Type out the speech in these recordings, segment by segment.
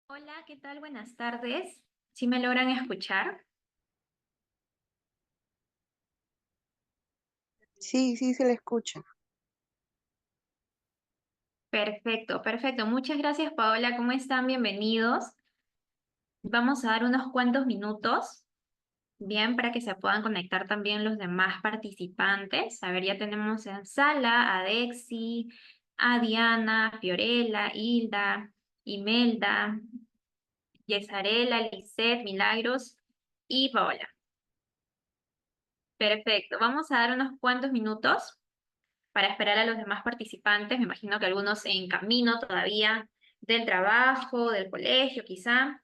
Hola, ¿qué tal? Buenas tardes. ¿Sí me logran escuchar? Sí, sí, se le escucha. Perfecto, perfecto. Muchas gracias, Paola. ¿Cómo están? Bienvenidos. Vamos a dar unos cuantos minutos, bien, para que se puedan conectar también los demás participantes. A ver, ya tenemos en sala a Dexi, a Diana, Fiorella, Hilda, Imelda, Yesarela, Lisette, Milagros y Paola. Perfecto. Vamos a dar unos cuantos minutos para esperar a los demás participantes. Me imagino que algunos en camino todavía del trabajo, del colegio, quizá.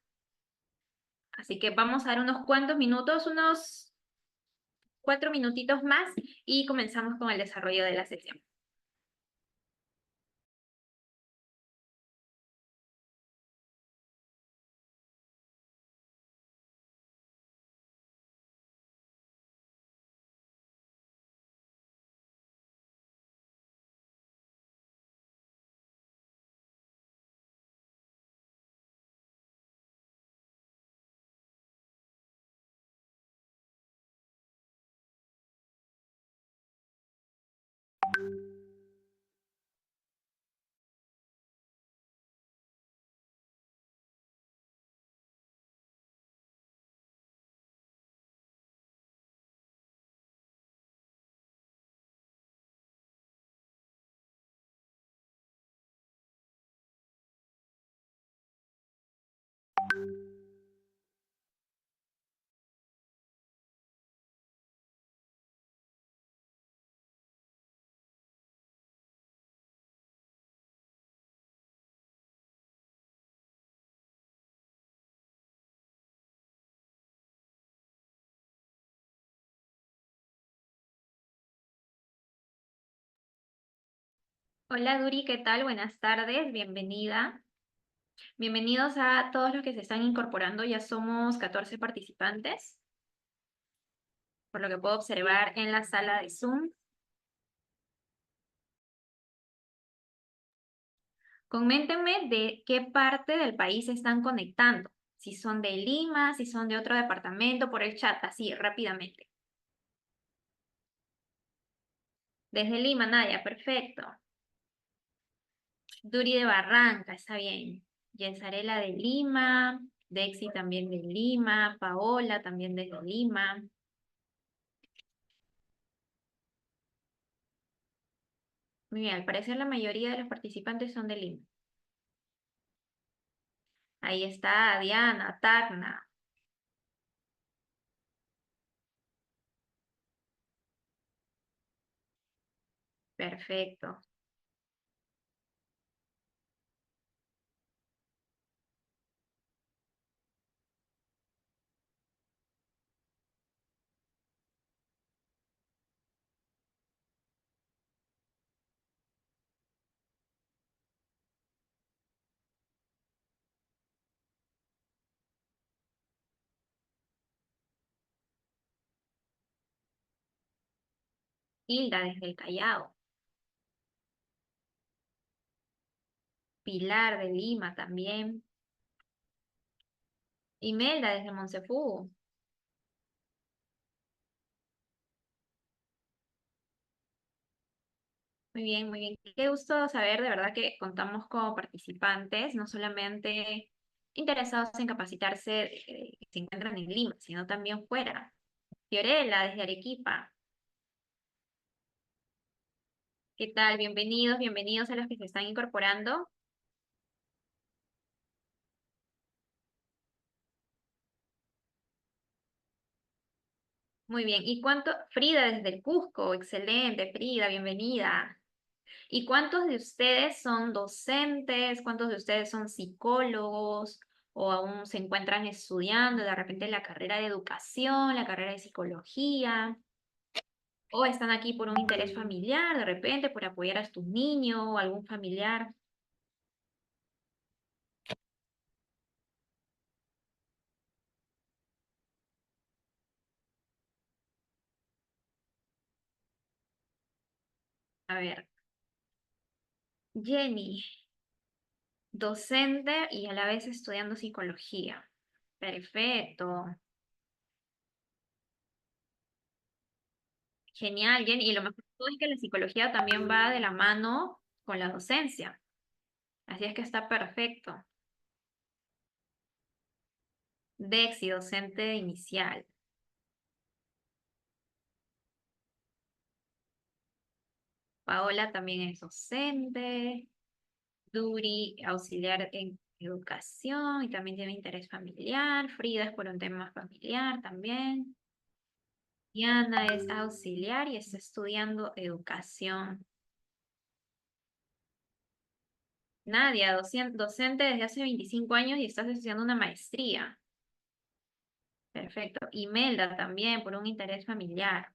Así que vamos a dar unos cuantos minutos, unos 4 minutitos más y comenzamos con el desarrollo de la sesión. Hola Duri, ¿qué tal? Buenas tardes, bienvenida. Bienvenidos a todos los que se están incorporando. Ya somos 14 participantes, por lo que puedo observar en la sala de Zoom. Coméntenme de qué parte del país se están conectando. Si son de Lima, si son de otro departamento, por el chat, así rápidamente. Desde Lima, Nadia, perfecto. Duri de Barranca, está bien. Yesarela de Lima, Dexi también de Lima, Paola también desde Lima. Muy bien, al parecer la mayoría de los participantes son de Lima. Ahí está Diana, Tacna. Perfecto. Hilda desde el Callao. Pilar de Lima también. Imelda desde Monsefú. Muy bien, muy bien. Qué gusto saber de verdad que contamos con participantes, no solamente interesados en capacitarse, que se encuentran en Lima, sino también fuera. Fiorella desde Arequipa. ¿Qué tal? Bienvenidos, bienvenidos a los que se están incorporando. Muy bien. ¿Y cuánto? Frida desde el Cusco. Excelente, Frida, bienvenida. ¿Y cuántos de ustedes son docentes? ¿Cuántos de ustedes son psicólogos? ¿O aún se encuentran estudiando de repente la carrera de educación, la carrera de psicología? ¿O están aquí por un interés familiar, de repente por apoyar a tu niño o algún familiar? A ver, Jenny, docente y a la vez estudiando psicología. Perfecto. Genial, Jenny. Y lo mejor de todo es que la psicología también va de la mano con la docencia. Así es que está perfecto. Dexi, docente inicial. Paola también es docente. Duri, auxiliar en educación y también tiene interés familiar. Frida es por un tema familiar también. Diana es auxiliar y está estudiando educación. Nadia, docente desde hace 25 años y estás estudiando una maestría. Perfecto. Imelda también por un interés familiar.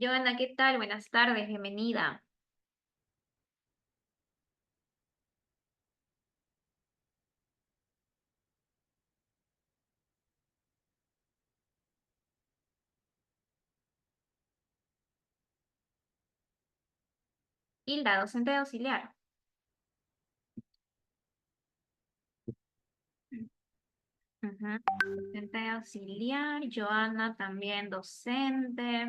Joana, ¿qué tal? Buenas tardes, bienvenida. Hilda, docente auxiliar. Ujú. Docente auxiliar. Joana también docente.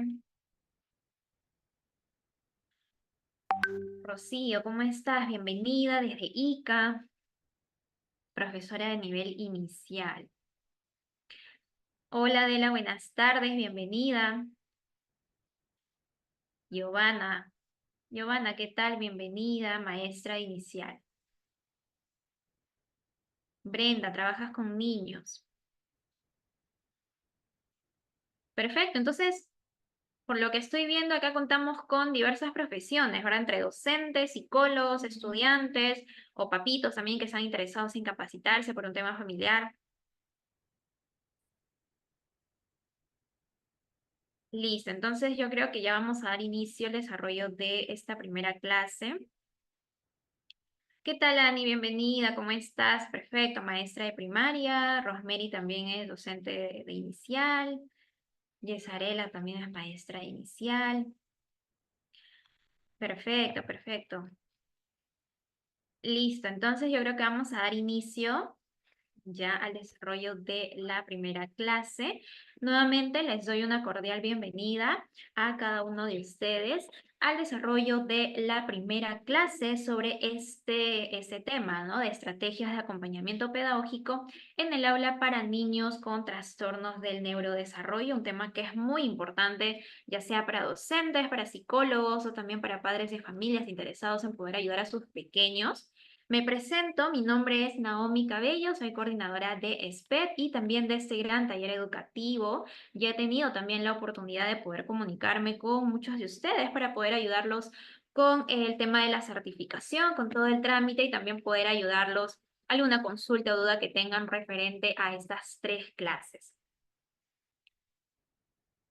Rocío, ¿cómo estás? Bienvenida desde ICA, profesora de nivel inicial. Hola Adela, buenas tardes, bienvenida. Giovanna, Giovanna, ¿qué tal? Bienvenida, maestra inicial. Brenda, trabajas con niños. Perfecto, entonces, por lo que estoy viendo, acá contamos con diversas profesiones, ¿verdad? Entre docentes, psicólogos, estudiantes o papitos también que están interesados en capacitarse por un tema familiar. Listo, entonces yo creo que ya vamos a dar inicio al desarrollo de esta primera clase. ¿Qué tal, Ani? Bienvenida, ¿cómo estás? Perfecto, maestra de primaria. Rosemary también es docente de inicial. Yesarela también es maestra de inicial. Perfecto, perfecto. Listo, entonces yo creo que vamos a dar inicio ya al desarrollo de la primera clase. Nuevamente les doy una cordial bienvenida a cada uno de ustedes al desarrollo de la primera clase sobre este tema, ¿no? De estrategias de acompañamiento pedagógico en el aula para niños con trastornos del neurodesarrollo, un tema que es muy importante, ya sea para docentes, para psicólogos o también para padres de familias interesados en poder ayudar a sus pequeños. Me presento, mi nombre es Naomi Cabello, soy coordinadora de SPED y también de este gran taller educativo. Ya he tenido también la oportunidad de poder comunicarme con muchos de ustedes para poder ayudarlos con el tema de la certificación, con todo el trámite y también poder ayudarlos alguna consulta o duda que tengan referente a estas tres clases.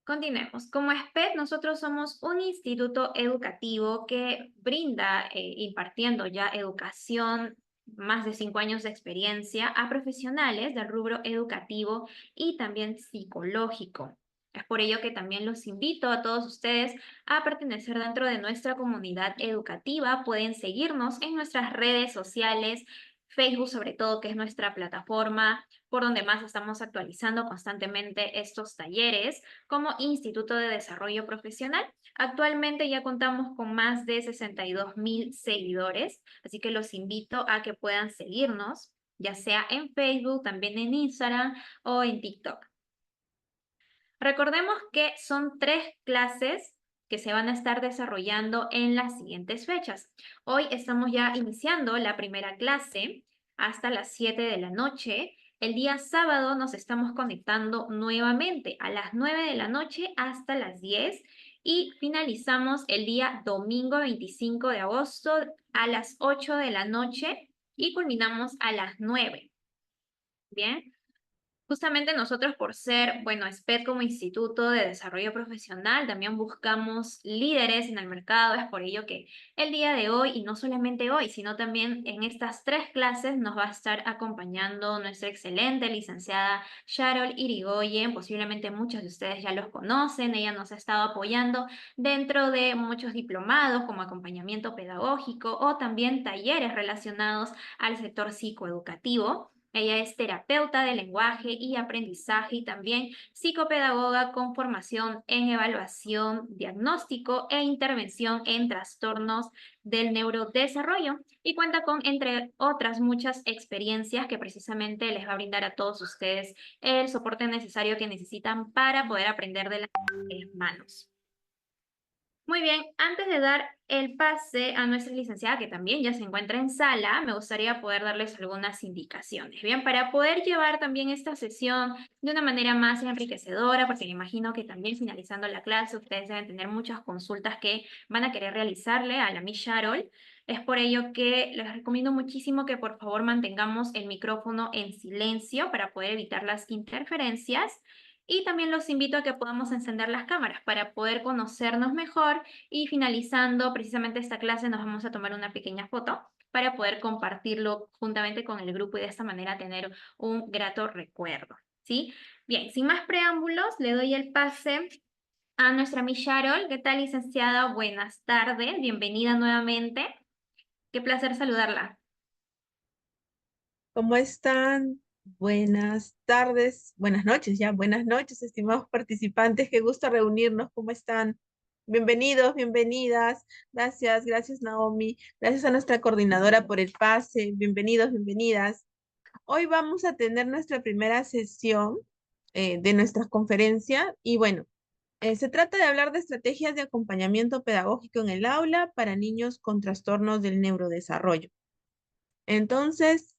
Continuemos. Como SPED, nosotros somos un instituto educativo que brinda, impartiendo ya educación, más de 5 años de experiencia a profesionales del rubro educativo y también psicológico. Es por ello que también los invito a todos ustedes a pertenecer dentro de nuestra comunidad educativa. Pueden seguirnos en nuestras redes sociales, Facebook sobre todo, que es nuestra plataforma por donde más estamos actualizando constantemente estos talleres como Instituto de Desarrollo Profesional. Actualmente ya contamos con más de 62,000 seguidores, así que los invito a que puedan seguirnos, ya sea en Facebook, también en Instagram o en TikTok. Recordemos que son 3 clases que se van a estar desarrollando en las siguientes fechas. Hoy estamos ya iniciando la primera clase hasta las 7 de la noche. El día sábado nos estamos conectando nuevamente a las 9 de la noche hasta las 10 y finalizamos el día domingo 25 de agosto a las 8 de la noche y culminamos a las 9. Bien. Justamente nosotros por ser, bueno, SPED como Instituto de Desarrollo Profesional, también buscamos líderes en el mercado. Es por ello que el día de hoy, y no solamente hoy, sino también en estas 3 clases, nos va a estar acompañando nuestra excelente licenciada Sharol Irigoyen. Posiblemente muchos de ustedes ya los conocen. Ella nos ha estado apoyando dentro de muchos diplomados como acompañamiento pedagógico o también talleres relacionados al sector psicoeducativo. Ella es terapeuta de lenguaje y aprendizaje y también psicopedagoga con formación en evaluación, diagnóstico e intervención en trastornos del neurodesarrollo y cuenta con, entre otras, muchas experiencias que precisamente les va a brindar a todos ustedes el soporte necesario que necesitan para poder aprender de las manos. Muy bien, antes de dar el pase a nuestra licenciada, que también ya se encuentra en sala, me gustaría poder darles algunas indicaciones, bien, para poder llevar también esta sesión de una manera más enriquecedora, porque me imagino que también finalizando la clase ustedes deben tener muchas consultas que van a querer realizarle a la Miss Sharol. Es por ello que les recomiendo muchísimo que por favor mantengamos el micrófono en silencio para poder evitar las interferencias. Y también los invito a que podamos encender las cámaras para poder conocernos mejor y finalizando precisamente esta clase nos vamos a tomar una pequeña foto para poder compartirlo juntamente con el grupo y de esta manera tener un grato recuerdo, ¿sí? Bien, sin más preámbulos, le doy el pase a nuestra Miss Sharol. ¿Qué tal, licenciada? Buenas tardes, bienvenida nuevamente. Qué placer saludarla. ¿Cómo están? Buenas tardes, buenas noches ya, buenas noches, estimados participantes. Qué gusto reunirnos. ¿Cómo están? Bienvenidos, bienvenidas. Gracias, gracias Naomi. Gracias a nuestra coordinadora por el pase. Bienvenidos, bienvenidas. Hoy vamos a tener nuestra primera sesión de nuestra conferencia y bueno, se trata de hablar de estrategias de acompañamiento pedagógico en el aula para niños con trastornos del neurodesarrollo. Entonces,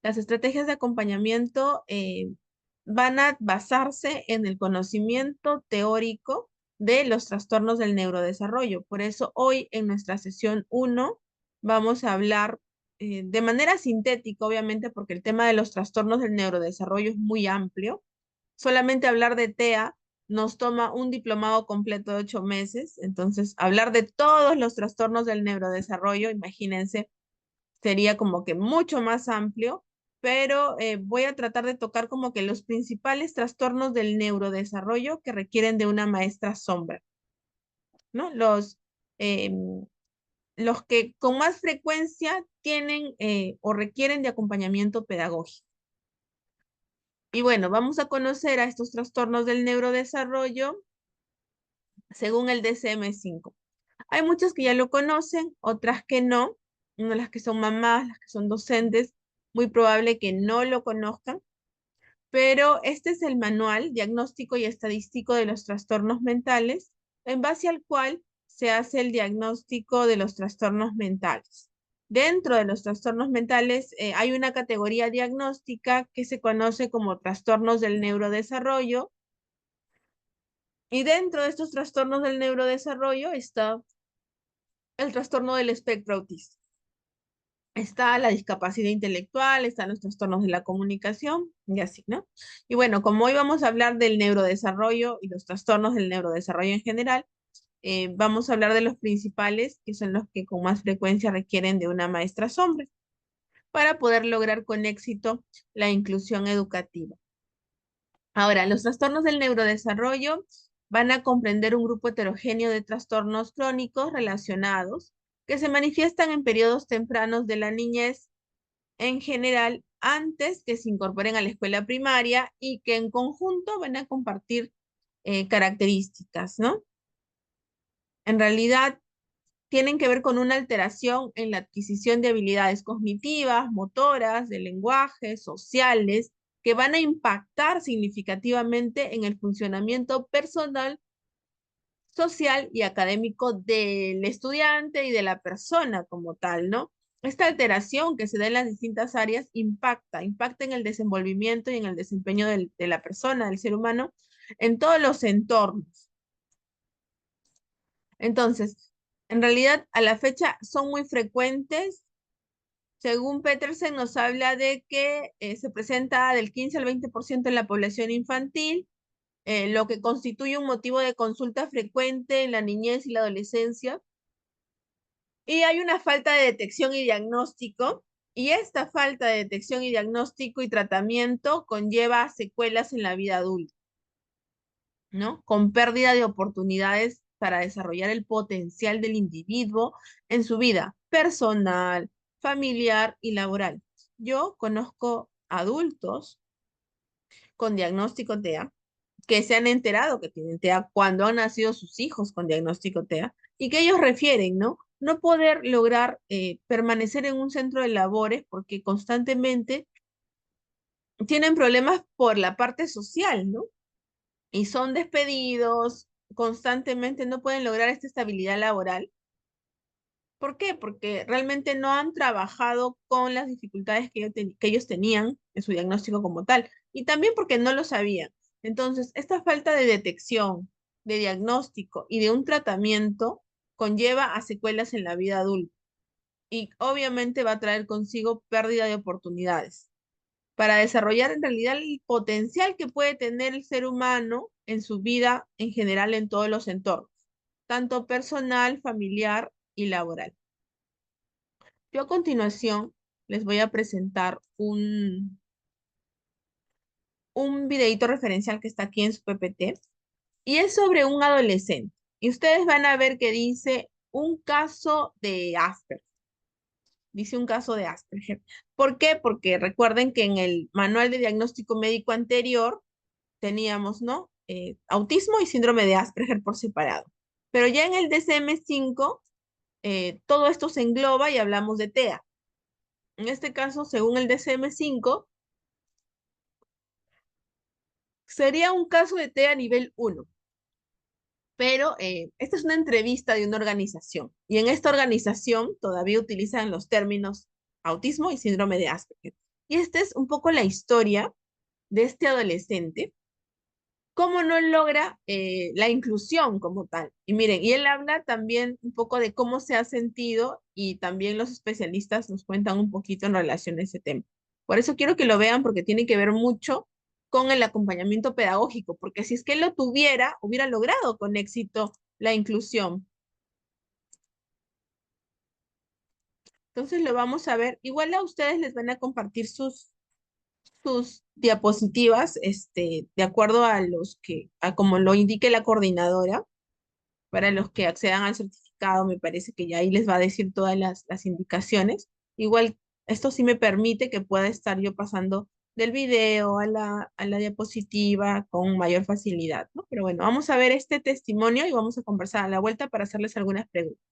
las estrategias de acompañamiento van a basarse en el conocimiento teórico de los trastornos del neurodesarrollo. Por eso hoy en nuestra sesión 1 vamos a hablar de manera sintética, obviamente, porque el tema de los trastornos del neurodesarrollo es muy amplio. Solamente hablar de TEA nos toma un diplomado completo de 8 meses. Entonces, hablar de todos los trastornos del neurodesarrollo, imagínense, sería como que mucho más amplio, pero voy a tratar de tocar como que los principales trastornos del neurodesarrollo que requieren de una maestra sombra, ¿no? Eh, los que con más frecuencia tienen o requieren de acompañamiento pedagógico. Y bueno, vamos a conocer a estos trastornos del neurodesarrollo según el DSM-5. Hay muchas que ya lo conocen, otras que no. Una, las que son mamás, las que son docentes, muy probable que no lo conozcan. Pero este es el manual diagnóstico y estadístico de los trastornos mentales, en base al cual se hace el diagnóstico de los trastornos mentales. Dentro de los trastornos mentales hay una categoría diagnóstica que se conoce como trastornos del neurodesarrollo, y dentro de estos trastornos del neurodesarrollo está el trastorno del espectro autista. Está la discapacidad intelectual, están los trastornos de la comunicación y así, ¿no? Y bueno, como hoy vamos a hablar del neurodesarrollo y los trastornos del neurodesarrollo en general, vamos a hablar de los principales, que son los que con más frecuencia requieren de una maestra sombra para poder lograr con éxito la inclusión educativa. Ahora, los trastornos del neurodesarrollo van a comprender un grupo heterogéneo de trastornos crónicos relacionados que se manifiestan en periodos tempranos de la niñez, en general antes que se incorporen a la escuela primaria, y que en conjunto van a compartir características, ¿no? En realidad tienen que ver con una alteración en la adquisición de habilidades cognitivas, motoras, de lenguaje, sociales, que van a impactar significativamente en el funcionamiento personal, social y académico del estudiante y de la persona como tal, ¿no? Esta alteración que se da en las distintas áreas impacta en el desenvolvimiento y en el desempeño de la persona, del ser humano, en todos los entornos. Entonces, en realidad, a la fecha son muy frecuentes. Según Petersen, nos habla de que se presenta del 15 al 20% en la población infantil, lo que constituye un motivo de consulta frecuente en la niñez y la adolescencia. Y hay una falta de detección y diagnóstico, y esta falta de detección y diagnóstico y tratamiento conlleva secuelas en la vida adulta, ¿no? Con pérdida de oportunidades para desarrollar el potencial del individuo en su vida personal, familiar y laboral. Yo conozco adultos con diagnóstico TEA que se han enterado que tienen TEA cuando han nacido sus hijos con diagnóstico TEA, y que ellos refieren, ¿no? No poder lograr permanecer en un centro de labores porque constantemente tienen problemas por la parte social, ¿no? Y son despedidos, constantemente no pueden lograr esta estabilidad laboral. ¿Por qué? Porque realmente no han trabajado con las dificultades que ellos tenían en su diagnóstico como tal, y también porque no lo sabían. Entonces, esta falta de detección, de diagnóstico y de un tratamiento conlleva a secuelas en la vida adulta, y obviamente va a traer consigo pérdida de oportunidades para desarrollar en realidad el potencial que puede tener el ser humano en su vida en general, en todos los entornos, tanto personal, familiar y laboral. Yo a continuación les voy a presentar un videito referencial que está aquí en su PPT, y es sobre un adolescente. Y ustedes van a ver que dice un caso de Asperger. Dice un caso de Asperger. ¿Por qué? Porque recuerden que en el manual de diagnóstico médico anterior teníamos, ¿no? Autismo y síndrome de Asperger por separado. Pero ya en el DSM-5 todo esto se engloba y hablamos de TEA. En este caso, según el DSM-5, sería un caso de TEA nivel 1. Pero esta es una entrevista de una organización, y en esta organización todavía utilizan los términos autismo y síndrome de Asperger. Y esta es un poco la historia de este adolescente, cómo no logra la inclusión como tal. Y miren, y él habla también un poco de cómo se ha sentido, y también los especialistas nos cuentan un poquito en relación a ese tema. Por eso quiero que lo vean, porque tiene que ver mucho con el acompañamiento pedagógico, porque si es que él lo tuviera, hubiera logrado con éxito la inclusión. Entonces lo vamos a ver. Igual a ustedes les van a compartir sus diapositivas, de acuerdo a a como lo indique la coordinadora. Para los que accedan al certificado, me parece que ya ahí les va a decir todas las indicaciones. Igual, esto sí me permite que pueda estar yo pasando del video a la diapositiva con mayor facilidad, ¿no? Pero bueno, vamos a ver este testimonio y vamos a conversar a la vuelta para hacerles algunas preguntas.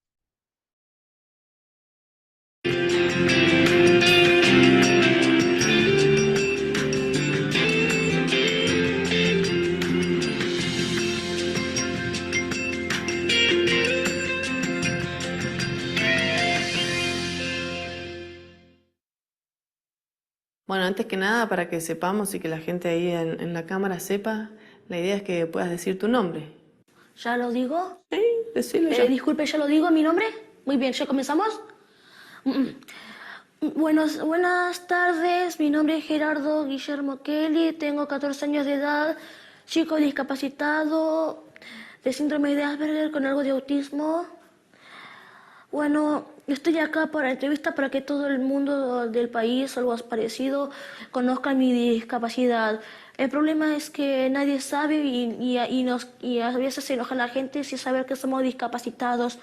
Bueno, antes que nada, para que sepamos y que la gente ahí en la cámara sepa, la idea es que puedas decir tu nombre. ¿Ya lo digo? Sí, decilo ya. Disculpe, ¿ya lo digo mi nombre? Muy bien, ¿ya comenzamos? Buenas tardes, mi nombre es Gerardo Guillermo Kelly, tengo 14 años de edad, chico discapacitado, de síndrome de Asperger con algo de autismo. Bueno, estoy acá para entrevista para que todo el mundo del país o algo parecido conozca mi discapacidad. El problema es que nadie sabe y a veces se enoja la gente sin saber que somos discapacitados.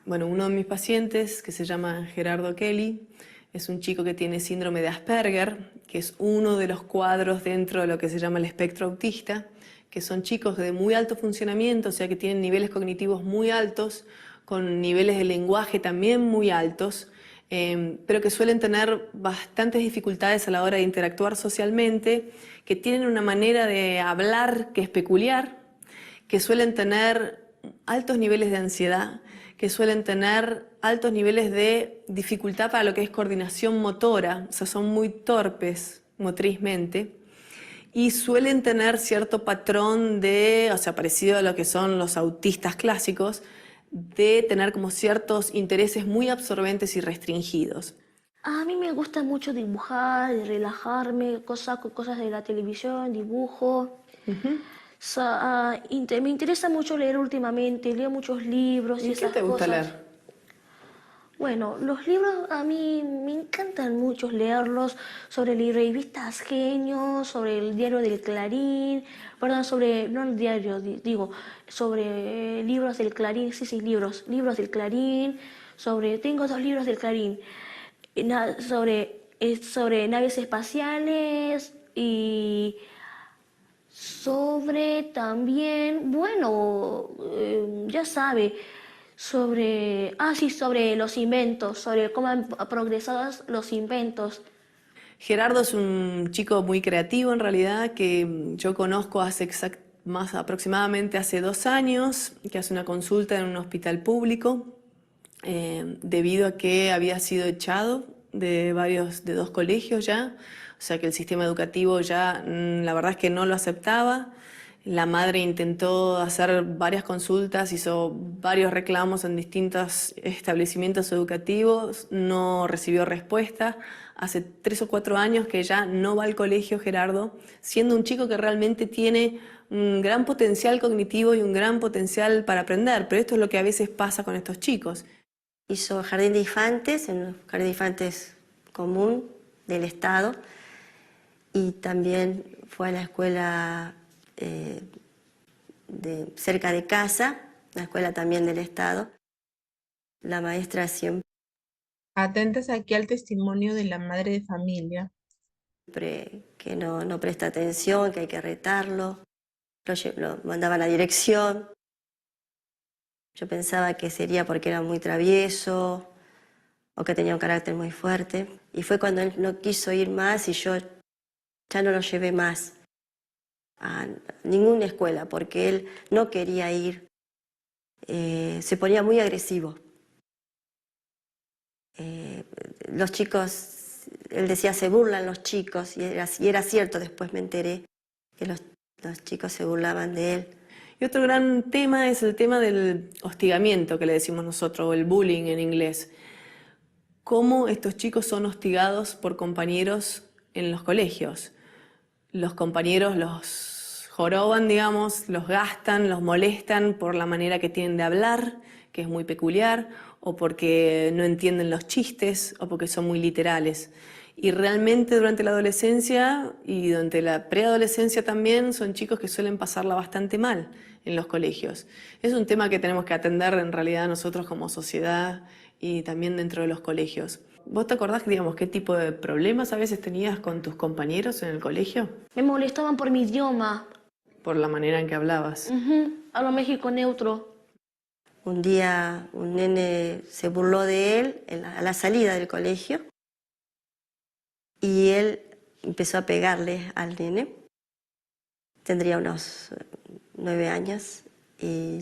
Bueno, uno de mis pacientes, que se llama Gerardo Kelly, es un chico que tiene síndrome de Asperger, que es uno de los cuadros dentro de lo que se llama el espectro autista, que son chicos de muy alto funcionamiento, o sea que tienen niveles cognitivos muy altos, con niveles de lenguaje también muy altos, pero que suelen tener bastantes dificultades a la hora de interactuar socialmente, que tienen una manera de hablar que es peculiar, que suelen tener altos niveles de ansiedad, que suelen tener altos niveles de dificultad para lo que es coordinación motora, o sea, son muy torpes motrizmente, y suelen tener cierto patrón de, o sea, parecido a lo que son los autistas clásicos, de tener como ciertos intereses muy absorbentes y restringidos. A mí me gusta mucho dibujar, relajarme, cosas de la televisión, dibujo. Me interesa mucho leer últimamente, leo muchos libros y ¿Y qué esas te gusta cosas. leer? Bueno, los libros a mí me encantan mucho leerlos sobre revistas Genio, sobre el diario del Clarín, perdón, no el diario, digo, sobre libros del Clarín, sí, libros del Clarín, tengo 2 libros del Clarín, sobre naves espaciales y sobre también, bueno, ya sabe, sobre los inventos, sobre cómo han progresado los inventos. Gerardo es un chico muy creativo en realidad, que yo conozco más aproximadamente hace 2 años, que hace una consulta en un hospital público, debido a que había sido echado de 2 colegios ya, o sea que el sistema educativo ya la verdad es que no lo aceptaba. La madre intentó hacer varias consultas, hizo varios reclamos en distintos establecimientos educativos, no recibió respuesta. Hace 3 o 4 años que ya no va al colegio Gerardo, siendo un chico que realmente tiene un gran potencial cognitivo y un gran potencial para aprender, pero esto es lo que a veces pasa con estos chicos. Hizo jardín de infantes, en un jardín de infantes común del Estado, y también fue a la escuela cerca de casa, la escuela también del Estado. La maestra siempre Atentas aquí al testimonio de la madre de familia. que no presta atención, que hay que retarlo, lo mandaba a la dirección. Yo pensaba que sería porque era muy travieso o que tenía un carácter muy fuerte. Y fue cuando él no quiso ir más y yo ya no lo llevé más a ninguna escuela porque él no quería ir. Se ponía muy agresivo. Los chicos, él decía, se burlan los chicos, y era cierto, después me enteré que los chicos se burlaban de él. Y otro gran tema es el tema del hostigamiento, que le decimos nosotros, o el bullying en inglés. Cómo estos chicos son hostigados por compañeros en los colegios. Los compañeros los joroban, digamos, los gastan, los molestan por la manera que tienen de hablar, que es muy peculiar, o porque no entienden los chistes, o porque son muy literales. Y realmente durante la adolescencia y durante la preadolescencia también son chicos que suelen pasarla bastante mal en los colegios. Es un tema que tenemos que atender en realidad nosotros como sociedad y también dentro de los colegios. ¿Vos te acordás, digamos, qué tipo de problemas a veces tenías con tus compañeros en el colegio? Me molestaban por mi idioma. Por la manera en que hablabas. Hablo México neutro. Un día un nene se burló de él a la salida del colegio y él empezó a pegarle al nene. Tendría unos 9 años y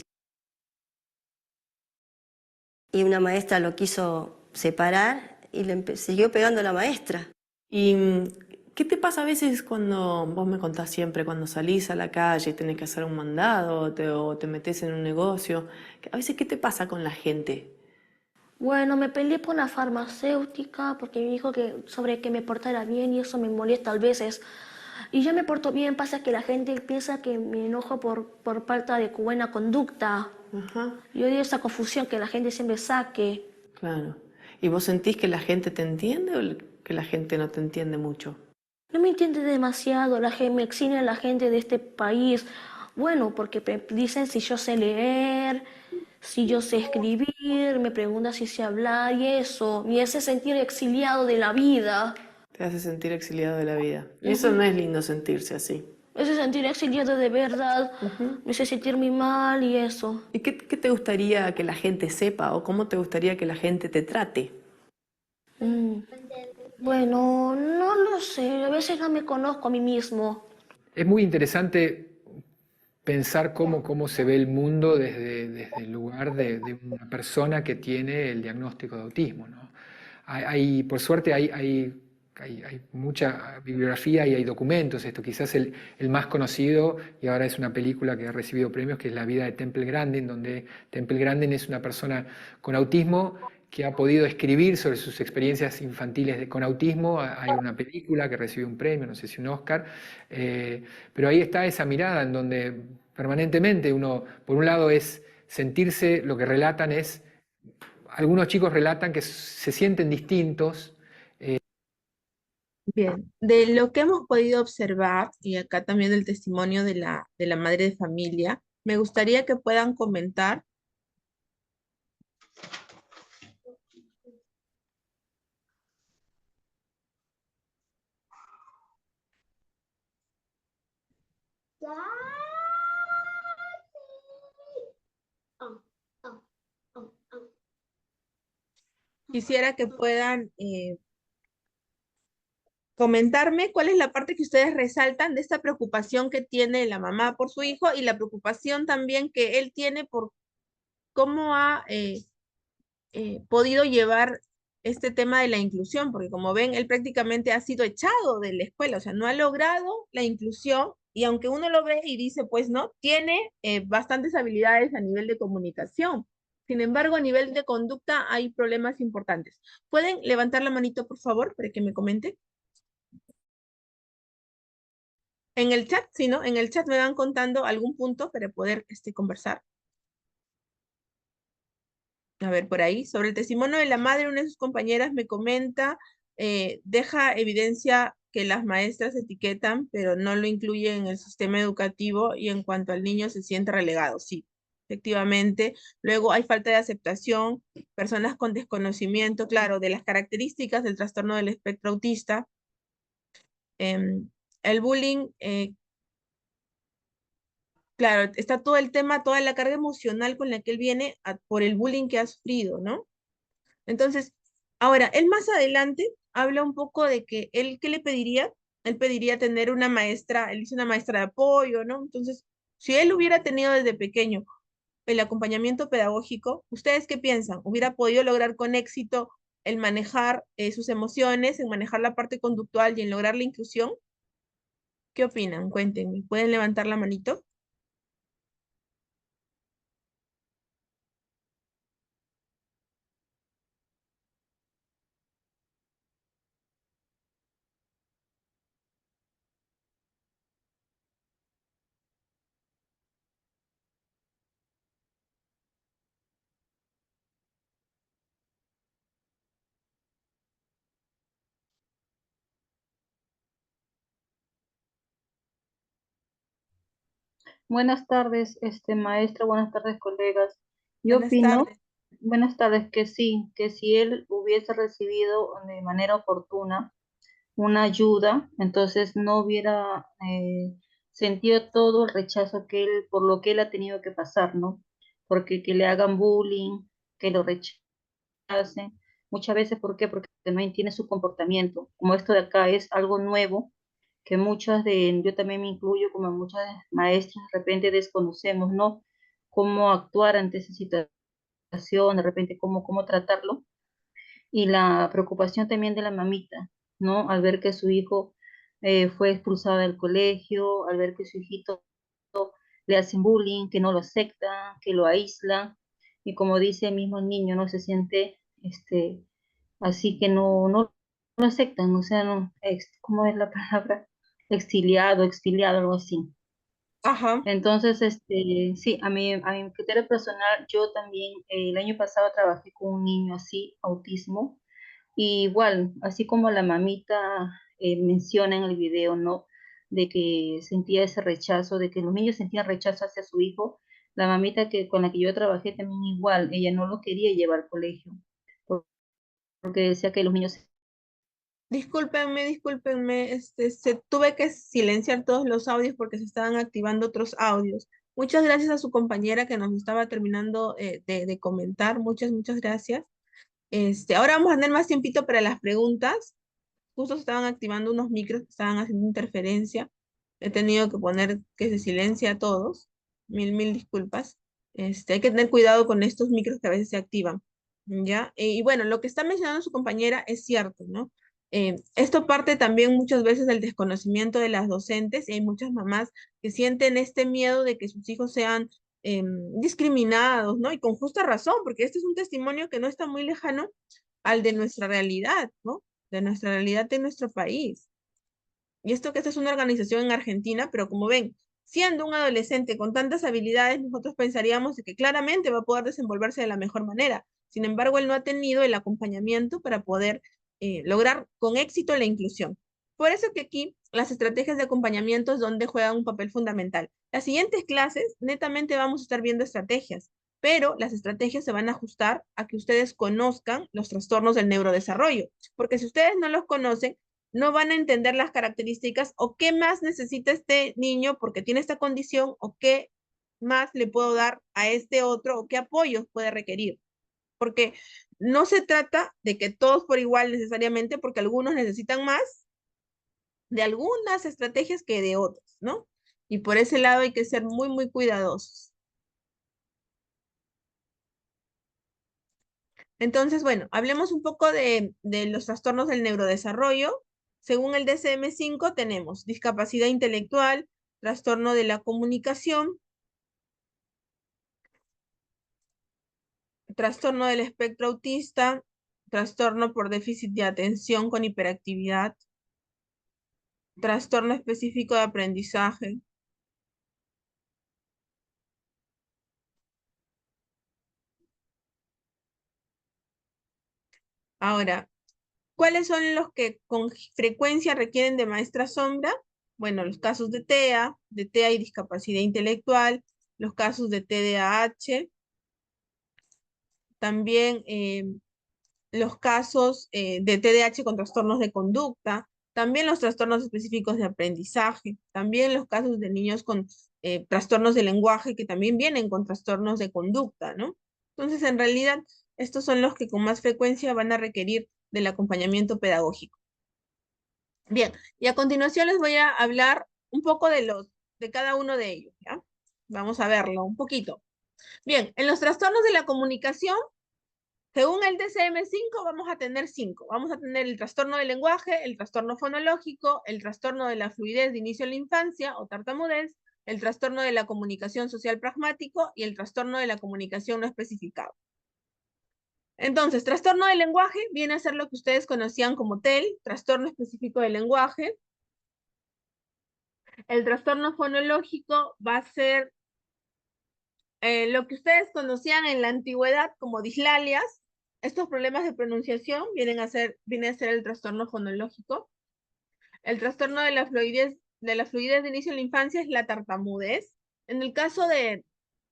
una maestra lo quiso separar y siguió pegando a la maestra. ¿Y qué te pasa a veces cuando, vos me contás siempre, cuando salís a la calle y tenés que hacer un mandado o te metés en un negocio? A veces, ¿qué te pasa con la gente? Bueno, me peleé por la farmacéutica porque me dijo que sobre que me portara bien y eso me molesta a veces. Y yo me porto bien, pasa que la gente piensa que me enojo por falta de buena conducta. Ajá, Yo odio esa confusión que la gente siempre saque. claro. ¿Y vos sentís que la gente te entiende o que la gente no te entiende mucho? No me entiende demasiado, me exime la gente de este país. Bueno, porque me dicen si yo sé leer, si yo sé escribir, me preguntan si sé hablar y eso. Me hace sentir exiliado de la vida. Te hace sentir exiliado de la vida. Y eso no es lindo sentirse así. Me hace sentir exiliado de verdad. Ujú. Me hace sentir muy mal y eso. ¿Y qué te gustaría que la gente sepa o cómo te gustaría que la gente te trate? Mm, Bueno, no lo sé. A veces no me conozco a mí mismo. Es muy interesante pensar cómo se ve el mundo desde el lugar de una persona que tiene el diagnóstico de autismo, ¿no? Por suerte hay mucha bibliografía y hay documentos. Esto quizás el más conocido, y ahora es una película que ha recibido premios, que es La vida de Temple Grandin, donde Temple Grandin es una persona con autismo que ha podido escribir sobre sus experiencias infantiles con autismo. Hay una película que recibió un premio, no sé si un Oscar, pero ahí está esa mirada en donde permanentemente uno, por un lado, es sentirse, lo que relatan es, algunos chicos relatan que se sienten distintos. Bien, de lo que hemos podido observar, y acá también del testimonio de la madre de familia, me gustaría que puedan comentar. Quisiera que puedan comentarme cuál es la parte que ustedes resaltan de esta preocupación que tiene la mamá por su hijo y la preocupación también que él tiene por cómo ha podido llevar este tema de la inclusión, porque como ven, él prácticamente ha sido echado de la escuela, o sea, no ha logrado la inclusión y aunque uno lo ve y dice, pues no, tiene bastantes habilidades a nivel de comunicación. Sin embargo, a nivel de conducta hay problemas importantes. ¿Pueden levantar la manito, por favor, para que me comente? En el chat, si no, en el chat me van contando algún punto para poder conversar. A ver, por ahí, sobre el testimonio de la madre, una de sus compañeras me comenta, deja evidencia que las maestras etiquetan, pero no lo incluyen en el sistema educativo y en cuanto al niño se siente relegado. Sí, efectivamente. Luego hay falta de aceptación, personas con desconocimiento, claro, de las características del trastorno del espectro autista. El bullying, claro, está todo el tema, toda la carga emocional con la que él viene por el bullying que ha sufrido, ¿no? Entonces, ahora, él más adelante habla un poco de que él, ¿qué le pediría? Él pediría tener una maestra, él dice una maestra de apoyo, ¿no? Entonces, si él hubiera tenido desde pequeño el acompañamiento pedagógico, ¿ustedes qué piensan? ¿Hubiera podido lograr con éxito el manejar sus emociones, en manejar la parte conductual y en lograr la inclusión? ¿Qué opinan? Cuéntenme. ¿Pueden levantar la manito? Buenas tardes, maestra, buenas tardes, colegas. Yo Buenas opino tardes. Buenas tardes, que sí, que si él hubiese recibido de manera oportuna una ayuda, entonces no hubiera sentido todo el rechazo que él, por lo que él ha tenido que pasar, ¿no? Porque que le hagan bullying, que lo rechacen, muchas veces, ¿por qué? Porque no entiende su comportamiento. Como esto de acá es algo nuevo, que yo también me incluyo, como muchas maestras de repente desconocemos, ¿no? Cómo actuar ante esa situación, de repente cómo tratarlo y la preocupación también de la mamita, ¿no? Al ver que su hijo fue expulsado del colegio, al ver que su hijito le hacen bullying, que no lo acepta, que lo aísla, y como dice el mismo niño, no se siente así que no lo aceptan, o sea, no, ¿cómo es la palabra? Exiliado, algo así. Ajá. Entonces, sí, a mi criterio personal, yo también el año pasado trabajé con un niño así, autismo, y igual, así como la mamita menciona en el video, ¿no? De que sentía ese rechazo, de que los niños sentían rechazo hacia su hijo, la mamita con la que yo trabajé también igual, ella no lo quería llevar al colegio, por- porque decía que los niños... Discúlpenme, tuve que silenciar todos los audios porque se estaban activando otros audios. Muchas gracias a su compañera que nos estaba terminando de comentar. Muchas gracias. Ahora vamos a tener más tiempito para las preguntas. Justo se estaban activando unos micros que estaban haciendo interferencia. He tenido que poner que se silencie a todos. Mil disculpas. Hay que tener cuidado con estos micros que a veces se activan. ¿Ya? Y bueno, lo que está mencionando su compañera es cierto, ¿no? Esto parte también muchas veces del desconocimiento de las docentes y hay muchas mamás que sienten este miedo de que sus hijos sean discriminados, ¿no? Y con justa razón, porque este es un testimonio que no está muy lejano al de nuestra realidad, ¿no? De nuestra realidad de nuestro país. Y esto que esta es una organización en Argentina, pero como ven, siendo un adolescente con tantas habilidades, nosotros pensaríamos de que claramente va a poder desenvolverse de la mejor manera. Sin embargo, él no ha tenido el acompañamiento para poder lograr con éxito la inclusión. Por eso que aquí las estrategias de acompañamiento es donde juegan un papel fundamental. Las siguientes clases, netamente vamos a estar viendo estrategias, pero las estrategias se van a ajustar a que ustedes conozcan los trastornos del neurodesarrollo, porque si ustedes no los conocen, no van a entender las características o qué más necesita este niño porque tiene esta condición o qué más le puedo dar a este otro o qué apoyos puede requerir. Porque no se trata de que todos por igual necesariamente, porque algunos necesitan más de algunas estrategias que de otras, ¿no? Y por ese lado hay que ser muy cuidadosos. Entonces, bueno, hablemos un poco de los trastornos del neurodesarrollo. Según el DSM-5 tenemos discapacidad intelectual, trastorno de la comunicación, trastorno del espectro autista, trastorno por déficit de atención con hiperactividad, trastorno específico de aprendizaje. Ahora, ¿cuáles son los que con frecuencia requieren de maestra sombra? Bueno, los casos de TEA y discapacidad intelectual, los casos de TDAH, también los casos de TDAH con trastornos de conducta, también los trastornos específicos de aprendizaje, también los casos de niños con trastornos de lenguaje que también vienen con trastornos de conducta, ¿no? Entonces, en realidad, estos son los que con más frecuencia van a requerir del acompañamiento pedagógico. Bien, y a continuación les voy a hablar un poco de cada uno de ellos, ¿ya? Vamos a verlo un poquito. Bien, en los trastornos de la comunicación, según el DSM-5 vamos a tener 5. Vamos a tener el trastorno del lenguaje, el trastorno fonológico, el trastorno de la fluidez de inicio en la infancia o tartamudez, el trastorno de la comunicación social pragmático y el trastorno de la comunicación no especificado. Entonces, trastorno del lenguaje viene a ser lo que ustedes conocían como TEL, trastorno específico del lenguaje. El trastorno fonológico va a ser lo que ustedes conocían en la antigüedad como dislalias. Estos problemas de pronunciación viene a ser el trastorno fonológico. El trastorno de la fluidez de inicio en la infancia es la tartamudez. En el caso de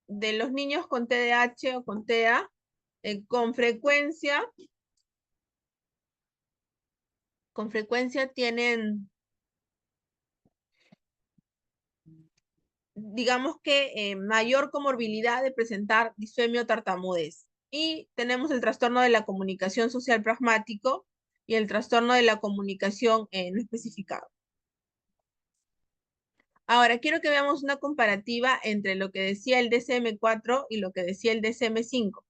los niños con TDAH o con TEA, con frecuencia tienen, digamos que mayor comorbilidad de presentar disfemia o tartamudez. Y tenemos el trastorno de la comunicación social pragmático y el trastorno de la comunicación no especificado. Ahora, quiero que veamos una comparativa entre lo que decía el DSM-4 y lo que decía el DSM-5.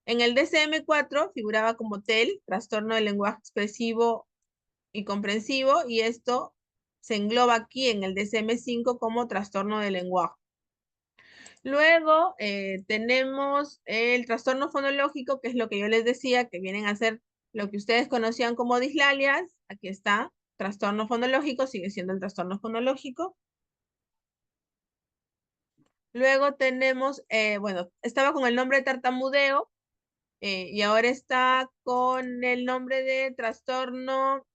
En el DSM-4 figuraba como TEL, trastorno del lenguaje expresivo y comprensivo, y esto se engloba aquí en el DSM-5 como trastorno del lenguaje. Luego tenemos el trastorno fonológico, que es lo que yo les decía, que vienen a ser lo que ustedes conocían como dislalias. Aquí está, trastorno fonológico, sigue siendo el trastorno fonológico. Luego tenemos, bueno, estaba con el nombre de tartamudeo y ahora está con el nombre de trastorno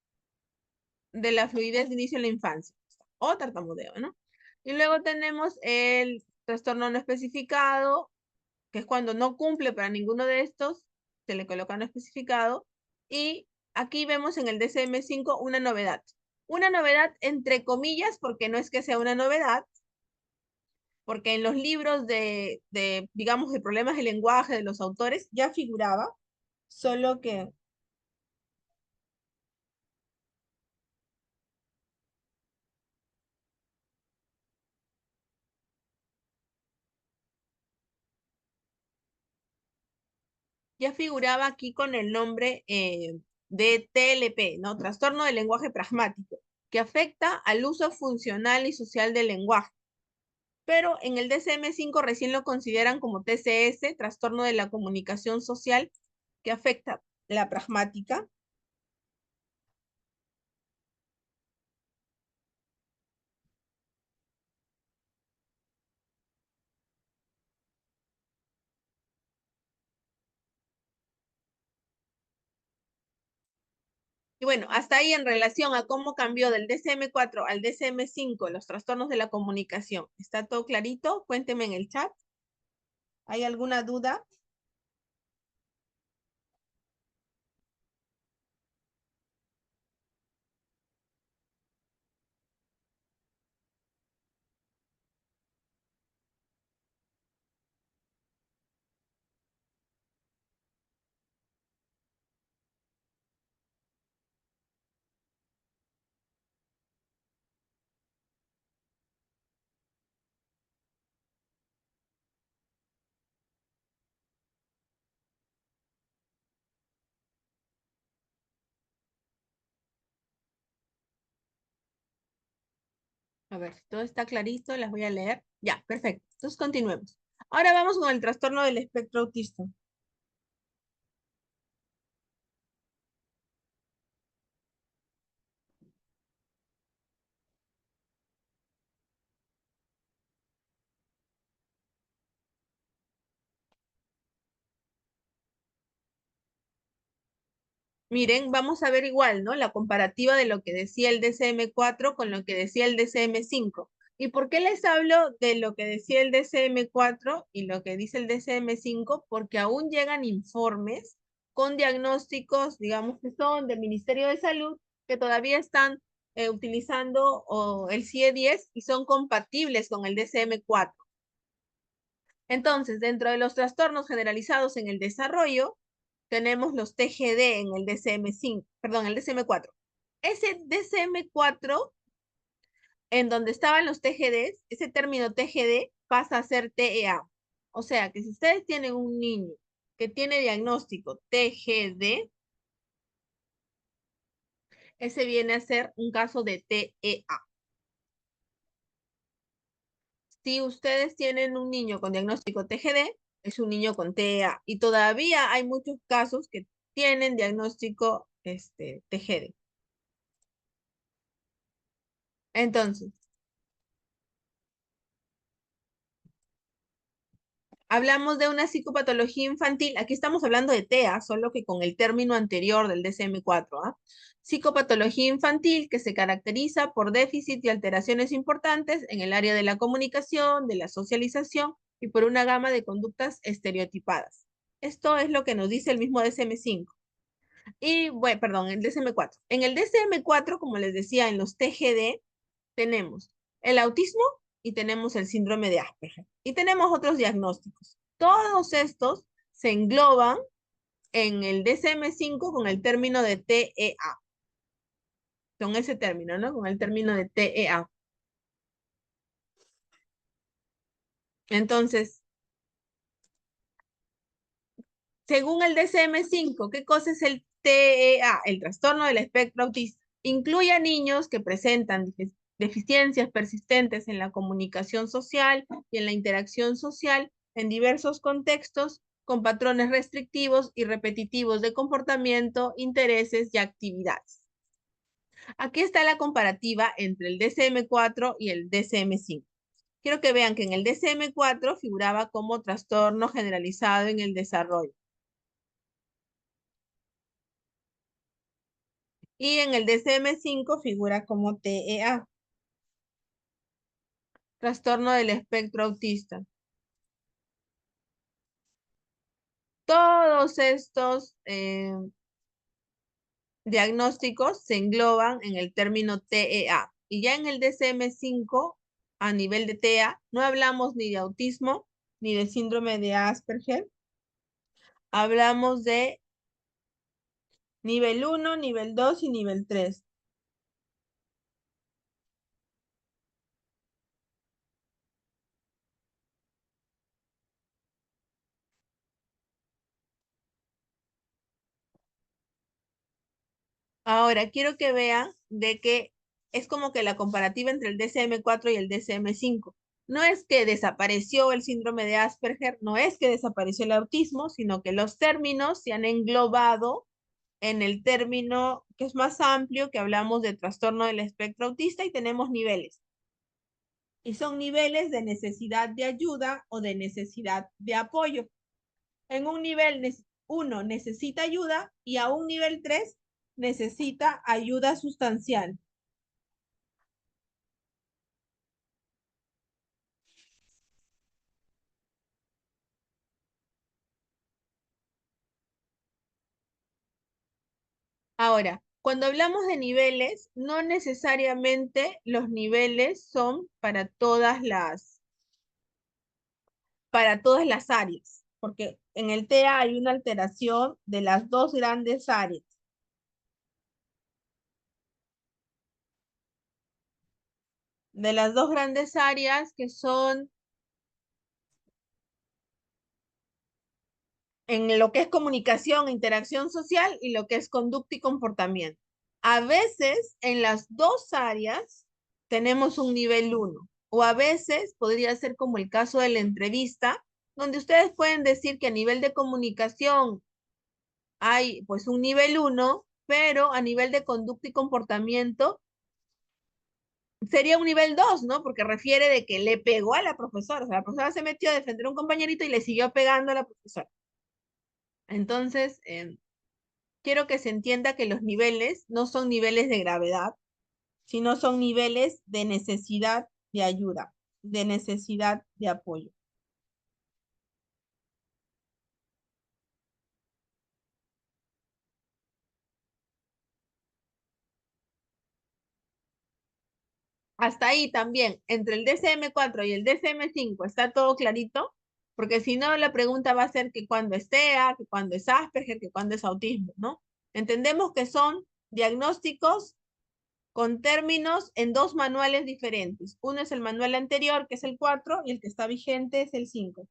de la fluidez de inicio en la infancia, o tartamudeo, ¿no? Y luego tenemos el trastorno no especificado, que es cuando no cumple para ninguno de estos, se le coloca no especificado. Y aquí vemos en el DSM-5 una novedad. Una novedad entre comillas, porque no es que sea una novedad, porque en los libros digamos, de problemas de lenguaje de los autores ya figuraba, solo que ya figuraba aquí con el nombre de TLP, ¿no? Trastorno del lenguaje pragmático, que afecta al uso funcional y social del lenguaje. Pero en el DSM-5 recién lo consideran como TCS, trastorno de la comunicación social, que afecta la pragmática. Y bueno, hasta ahí en relación a cómo cambió del DSM-4 al DSM-5 los trastornos de la comunicación. ¿Está todo clarito? Cuéntenme en el chat. ¿Hay alguna duda? A ver, si todo está clarito, las voy a leer. Ya, perfecto. Entonces continuemos. Ahora vamos con el trastorno del espectro autista. Miren, vamos a ver igual, ¿no? La comparativa de lo que decía el DSM-4 con lo que decía el DSM-5. ¿Y por qué les hablo de lo que decía el DSM-4 y lo que dice el DSM-5? Porque aún llegan informes con diagnósticos, digamos que son del Ministerio de Salud, que todavía están utilizando el CIE-10 y son compatibles con el DSM-4. Entonces, dentro de los trastornos generalizados en el desarrollo, tenemos los TGD en el DSM-5, perdón, el DSM-4. Ese DSM-4, en donde estaban los TGDs, ese término TGD pasa a ser TEA. O sea, que si ustedes tienen un niño que tiene diagnóstico TGD, ese viene a ser un caso de TEA. Si ustedes tienen un niño con diagnóstico TGD, es un niño con TEA. Y todavía hay muchos casos que tienen diagnóstico TGD. Entonces, hablamos de una psicopatología infantil. Aquí estamos hablando de TEA, solo que con el término anterior del DSM-4. Psicopatología infantil que se caracteriza por déficit y alteraciones importantes en el área de la comunicación, de la socialización y por una gama de conductas estereotipadas. Esto es lo que nos dice el mismo DSM-5. Y, bueno, perdón, el DSM-4. En el DSM-4, como les decía, en los TGD, tenemos el autismo y tenemos el síndrome de Asperger. Y tenemos otros diagnósticos. Todos estos se engloban en el DSM-5 con el término de TEA. Con ese término, ¿no? Con el término de TEA. Entonces, según el DSM-5, ¿qué cosa es el TEA? El trastorno del espectro autista. Incluye a niños que presentan deficiencias persistentes en la comunicación social y en la interacción social en diversos contextos con patrones restrictivos y repetitivos de comportamiento, intereses y actividades. Aquí está la comparativa entre el DSM-4 y el DSM-5. Quiero que vean que en el DSM-4 figuraba como trastorno generalizado en el desarrollo. Y en el DSM-5 figura como TEA, trastorno del espectro autista. Todos estos diagnósticos se engloban en el término TEA. Y ya en el DSM-5, a nivel de TEA, no hablamos ni de autismo, ni de síndrome de Asperger. Hablamos de nivel 1, nivel 2 y nivel 3. Ahora, quiero que vean de que es como que la comparativa entre el DSM-4 y el DSM-5. No es que desapareció el síndrome de Asperger, no es que desapareció el autismo, sino que los términos se han englobado en el término que es más amplio, que hablamos de trastorno del espectro autista y tenemos niveles. Y son niveles de necesidad de ayuda o de necesidad de apoyo. En un nivel 1 necesita ayuda y a un nivel 3 necesita ayuda sustancial. Ahora, cuando hablamos de niveles, no necesariamente los niveles son para todas las áreas, porque en el TEA hay una alteración de las dos grandes áreas. De las dos grandes áreas que son en lo que es comunicación, interacción social y lo que es conducta y comportamiento. A veces en las dos áreas tenemos un nivel 1 o a veces podría ser como el caso de la entrevista, donde ustedes pueden decir que a nivel de comunicación hay pues un nivel 1, pero a nivel de conducta y comportamiento sería un nivel 2, ¿no? Porque refiere de que le pegó a la profesora, o sea, la profesora se metió a defender a un compañerito y le siguió pegando a la profesora. Entonces, quiero que se entienda que los niveles no son niveles de gravedad, sino son niveles de necesidad de ayuda, de necesidad de apoyo. Hasta ahí también, entre el DSM-4 y el DSM-5, ¿está todo clarito? Porque si no, la pregunta va a ser que cuándo es TEA, que cuándo es Asperger, que cuándo es autismo, ¿no? Entendemos que son diagnósticos con términos en dos manuales diferentes. Uno es el manual anterior, que es el 4, y el que está vigente es el 5.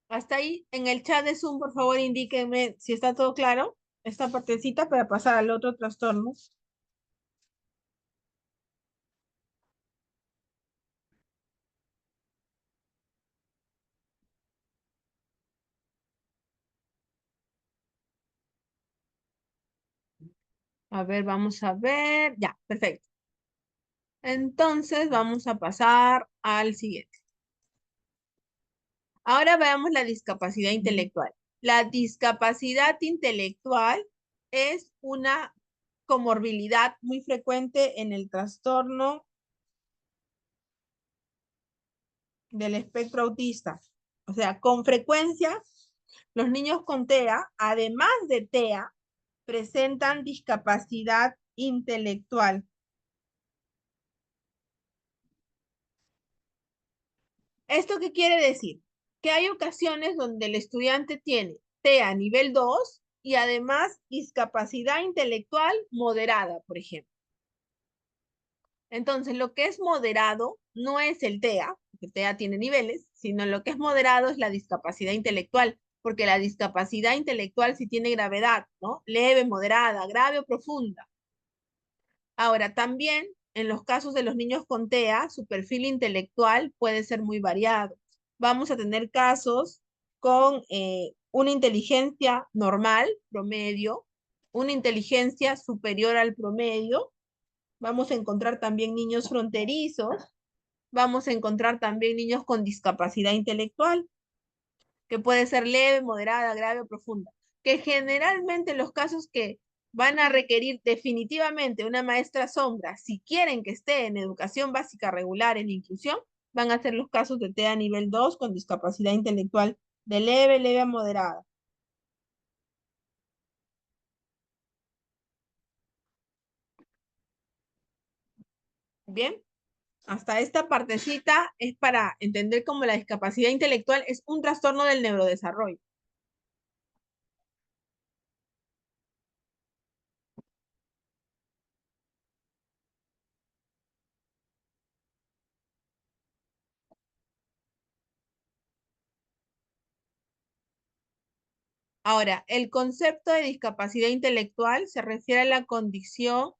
Hasta ahí, en el chat de Zoom, por favor, indíquenme si está todo claro, esta partecita para pasar al otro trastorno. A ver, vamos a ver. Ya, perfecto. Entonces vamos a pasar al siguiente. Ahora veamos la discapacidad intelectual. La discapacidad intelectual es una comorbilidad muy frecuente en el trastorno del espectro autista. O sea, con frecuencia, los niños con TEA, además de TEA, presentan discapacidad intelectual. ¿Esto qué quiere decir? Que hay ocasiones donde el estudiante tiene TEA nivel 2 y además discapacidad intelectual moderada, por ejemplo. Entonces, lo que es moderado no es el TEA, porque TEA tiene niveles, sino lo que es moderado es la discapacidad intelectual, porque la discapacidad intelectual sí tiene gravedad, ¿no? Leve, moderada, grave o profunda. Ahora, también en los casos de los niños con TEA, su perfil intelectual puede ser muy variado. Vamos a tener casos con una inteligencia normal, promedio, una inteligencia superior al promedio. Vamos a encontrar también niños fronterizos. Vamos a encontrar también niños con discapacidad intelectual, que puede ser leve, moderada, grave o profunda. Que generalmente los casos que van a requerir definitivamente una maestra sombra, si quieren que esté en educación básica regular, en inclusión, van a ser los casos de TEA nivel 2 con discapacidad intelectual de leve, leve a moderada. Bien, hasta esta partecita es para entender cómo la discapacidad intelectual es un trastorno del neurodesarrollo. Ahora, el concepto de discapacidad intelectual se refiere a la condición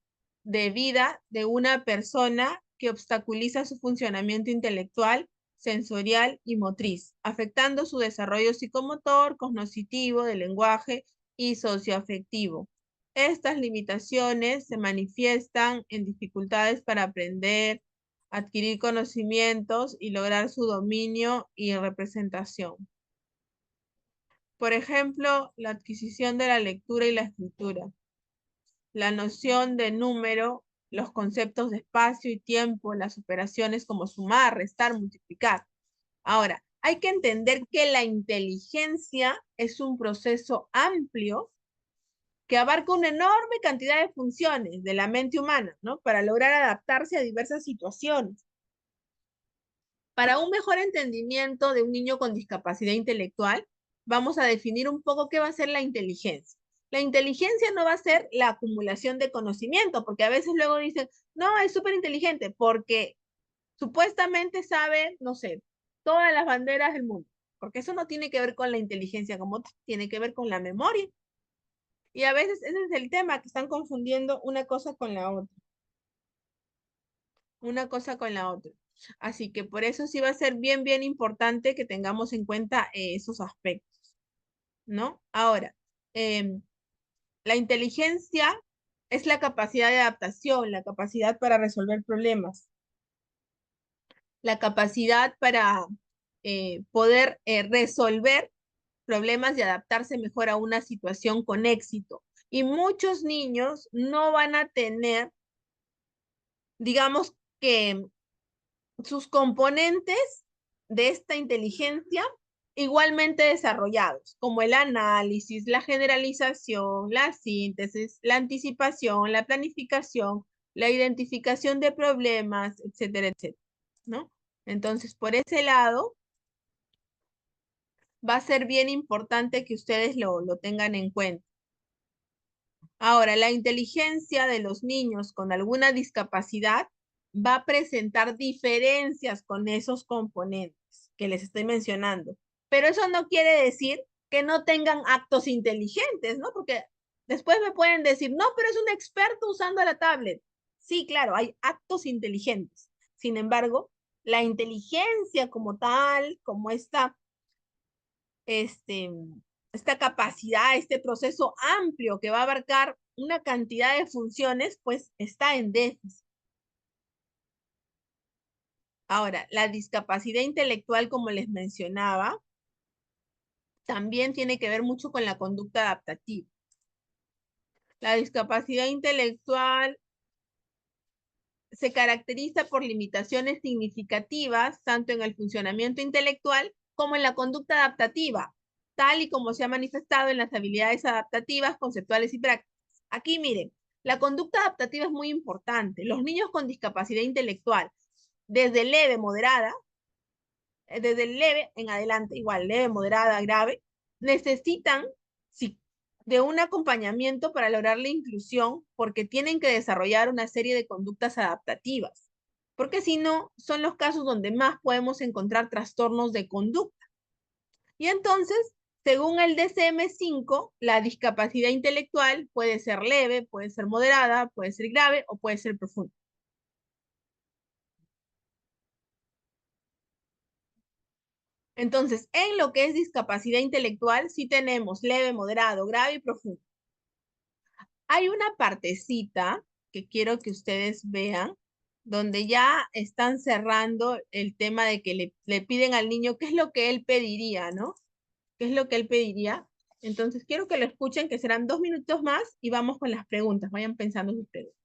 de vida de una persona que obstaculiza su funcionamiento intelectual, sensorial y motriz, afectando su desarrollo psicomotor, cognitivo, de lenguaje y socioafectivo. Estas limitaciones se manifiestan en dificultades para aprender, adquirir conocimientos y lograr su dominio y representación. Por ejemplo, la adquisición de la lectura y la escritura, la noción de número, los conceptos de espacio y tiempo, las operaciones como sumar, restar, multiplicar. Ahora, hay que entender que la inteligencia es un proceso amplio que abarca una enorme cantidad de funciones de la mente humana, ¿no? Para lograr adaptarse a diversas situaciones. Para un mejor entendimiento de un niño con discapacidad intelectual, vamos a definir un poco qué va a ser la inteligencia. La inteligencia no va a ser la acumulación de conocimiento, porque a veces luego dicen, no, es súper inteligente, porque supuestamente sabe, no sé, todas las banderas del mundo, porque eso no tiene que ver con la inteligencia como tal, tiene que ver con la memoria. Y a veces ese es el tema, que están confundiendo una cosa con la otra. Una cosa con la otra. Así que por eso sí va a ser bien, bien importante que tengamos en cuenta esos aspectos, ¿no? Ahora, la inteligencia es la capacidad de adaptación, la capacidad para resolver problemas, la capacidad para poder resolver problemas y adaptarse mejor a una situación con éxito. Y muchos niños no van a tener, digamos que sus componentes de esta inteligencia igualmente desarrollados, como el análisis, la generalización, la síntesis, la anticipación, la planificación, la identificación de problemas, etcétera, etcétera, ¿no? Entonces, por ese lado, va a ser bien importante que ustedes lo tengan en cuenta. Ahora, la inteligencia de los niños con alguna discapacidad va a presentar diferencias con esos componentes que les estoy mencionando. Pero eso no quiere decir que no tengan actos inteligentes, ¿no? Porque después me pueden decir, no, pero es un experto usando la tablet. Sí, claro, hay actos inteligentes. Sin embargo, la inteligencia como tal, como esta capacidad, este proceso amplio que va a abarcar una cantidad de funciones, pues está en déficit. Ahora, la discapacidad intelectual, como les mencionaba, también tiene que ver mucho con la conducta adaptativa. La discapacidad intelectual se caracteriza por limitaciones significativas tanto en el funcionamiento intelectual como en la conducta adaptativa, tal y como se ha manifestado en las habilidades adaptativas, conceptuales y prácticas. Aquí miren, la conducta adaptativa es muy importante. Los niños con discapacidad intelectual, desde leve, moderada, desde leve en adelante, igual leve, moderada, grave, necesitan de un acompañamiento para lograr la inclusión porque tienen que desarrollar una serie de conductas adaptativas. Porque si no, son los casos donde más podemos encontrar trastornos de conducta. Y entonces, según el DSM-5, la discapacidad intelectual puede ser leve, puede ser moderada, puede ser grave o puede ser profunda. Entonces, en lo que es discapacidad intelectual, sí tenemos leve, moderado, grave y profundo. Hay una partecita que quiero que ustedes vean, donde ya están cerrando el tema de que le piden al niño qué es lo que él pediría, ¿no? ¿Qué es lo que él pediría? Entonces, quiero que lo escuchen, que serán 2 minutos más y vamos con las preguntas. Vayan pensando sus preguntas.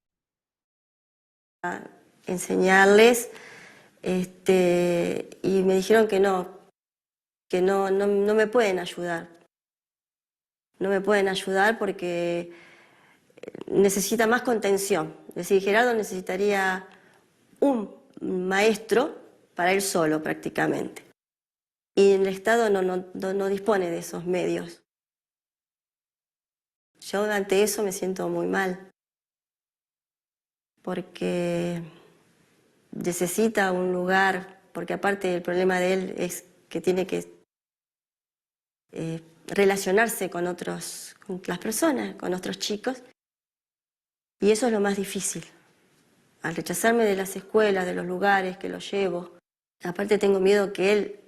Enseñarles, y me dijeron que no me pueden ayudar. No me pueden ayudar porque necesita más contención. Es decir, Gerardo necesitaría un maestro para él solo prácticamente. Y el Estado no dispone de esos medios. Yo ante eso me siento muy mal, porque necesita un lugar, porque aparte el problema de él es que tiene que relacionarse con las personas, con otros chicos, y eso es lo más difícil. Al rechazarme de las escuelas, de los lugares que lo llevo, aparte tengo miedo que él,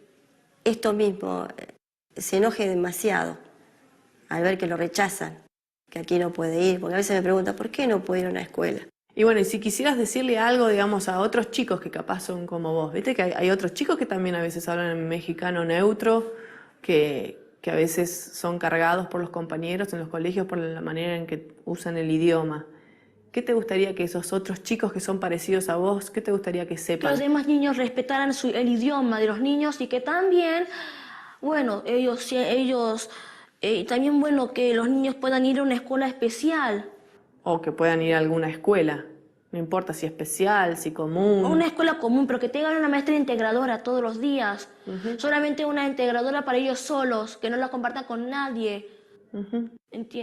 esto mismo, se enoje demasiado al ver que lo rechazan, que aquí no puede ir, porque a veces me pregunta, ¿por qué no puede ir a una escuela? Y bueno, y si quisieras decirle algo, digamos, a otros chicos que capaz son como vos, viste que hay otros chicos que también a veces hablan en mexicano neutro, que a veces son cargados por los compañeros en los colegios por la manera en que usan el idioma. ¿Qué te gustaría que esos otros chicos que son parecidos a vos, qué te gustaría que Que sepan? los demás niños respetaran el idioma de los niños y que también, bueno, también, bueno, que los niños puedan ir a una escuela especial. O que puedan ir a alguna escuela, no importa si especial, si O común. una escuela común, pero que tengan una maestra integradora todos los días. Solamente una integradora para ellos solos, que no la compartan con nadie.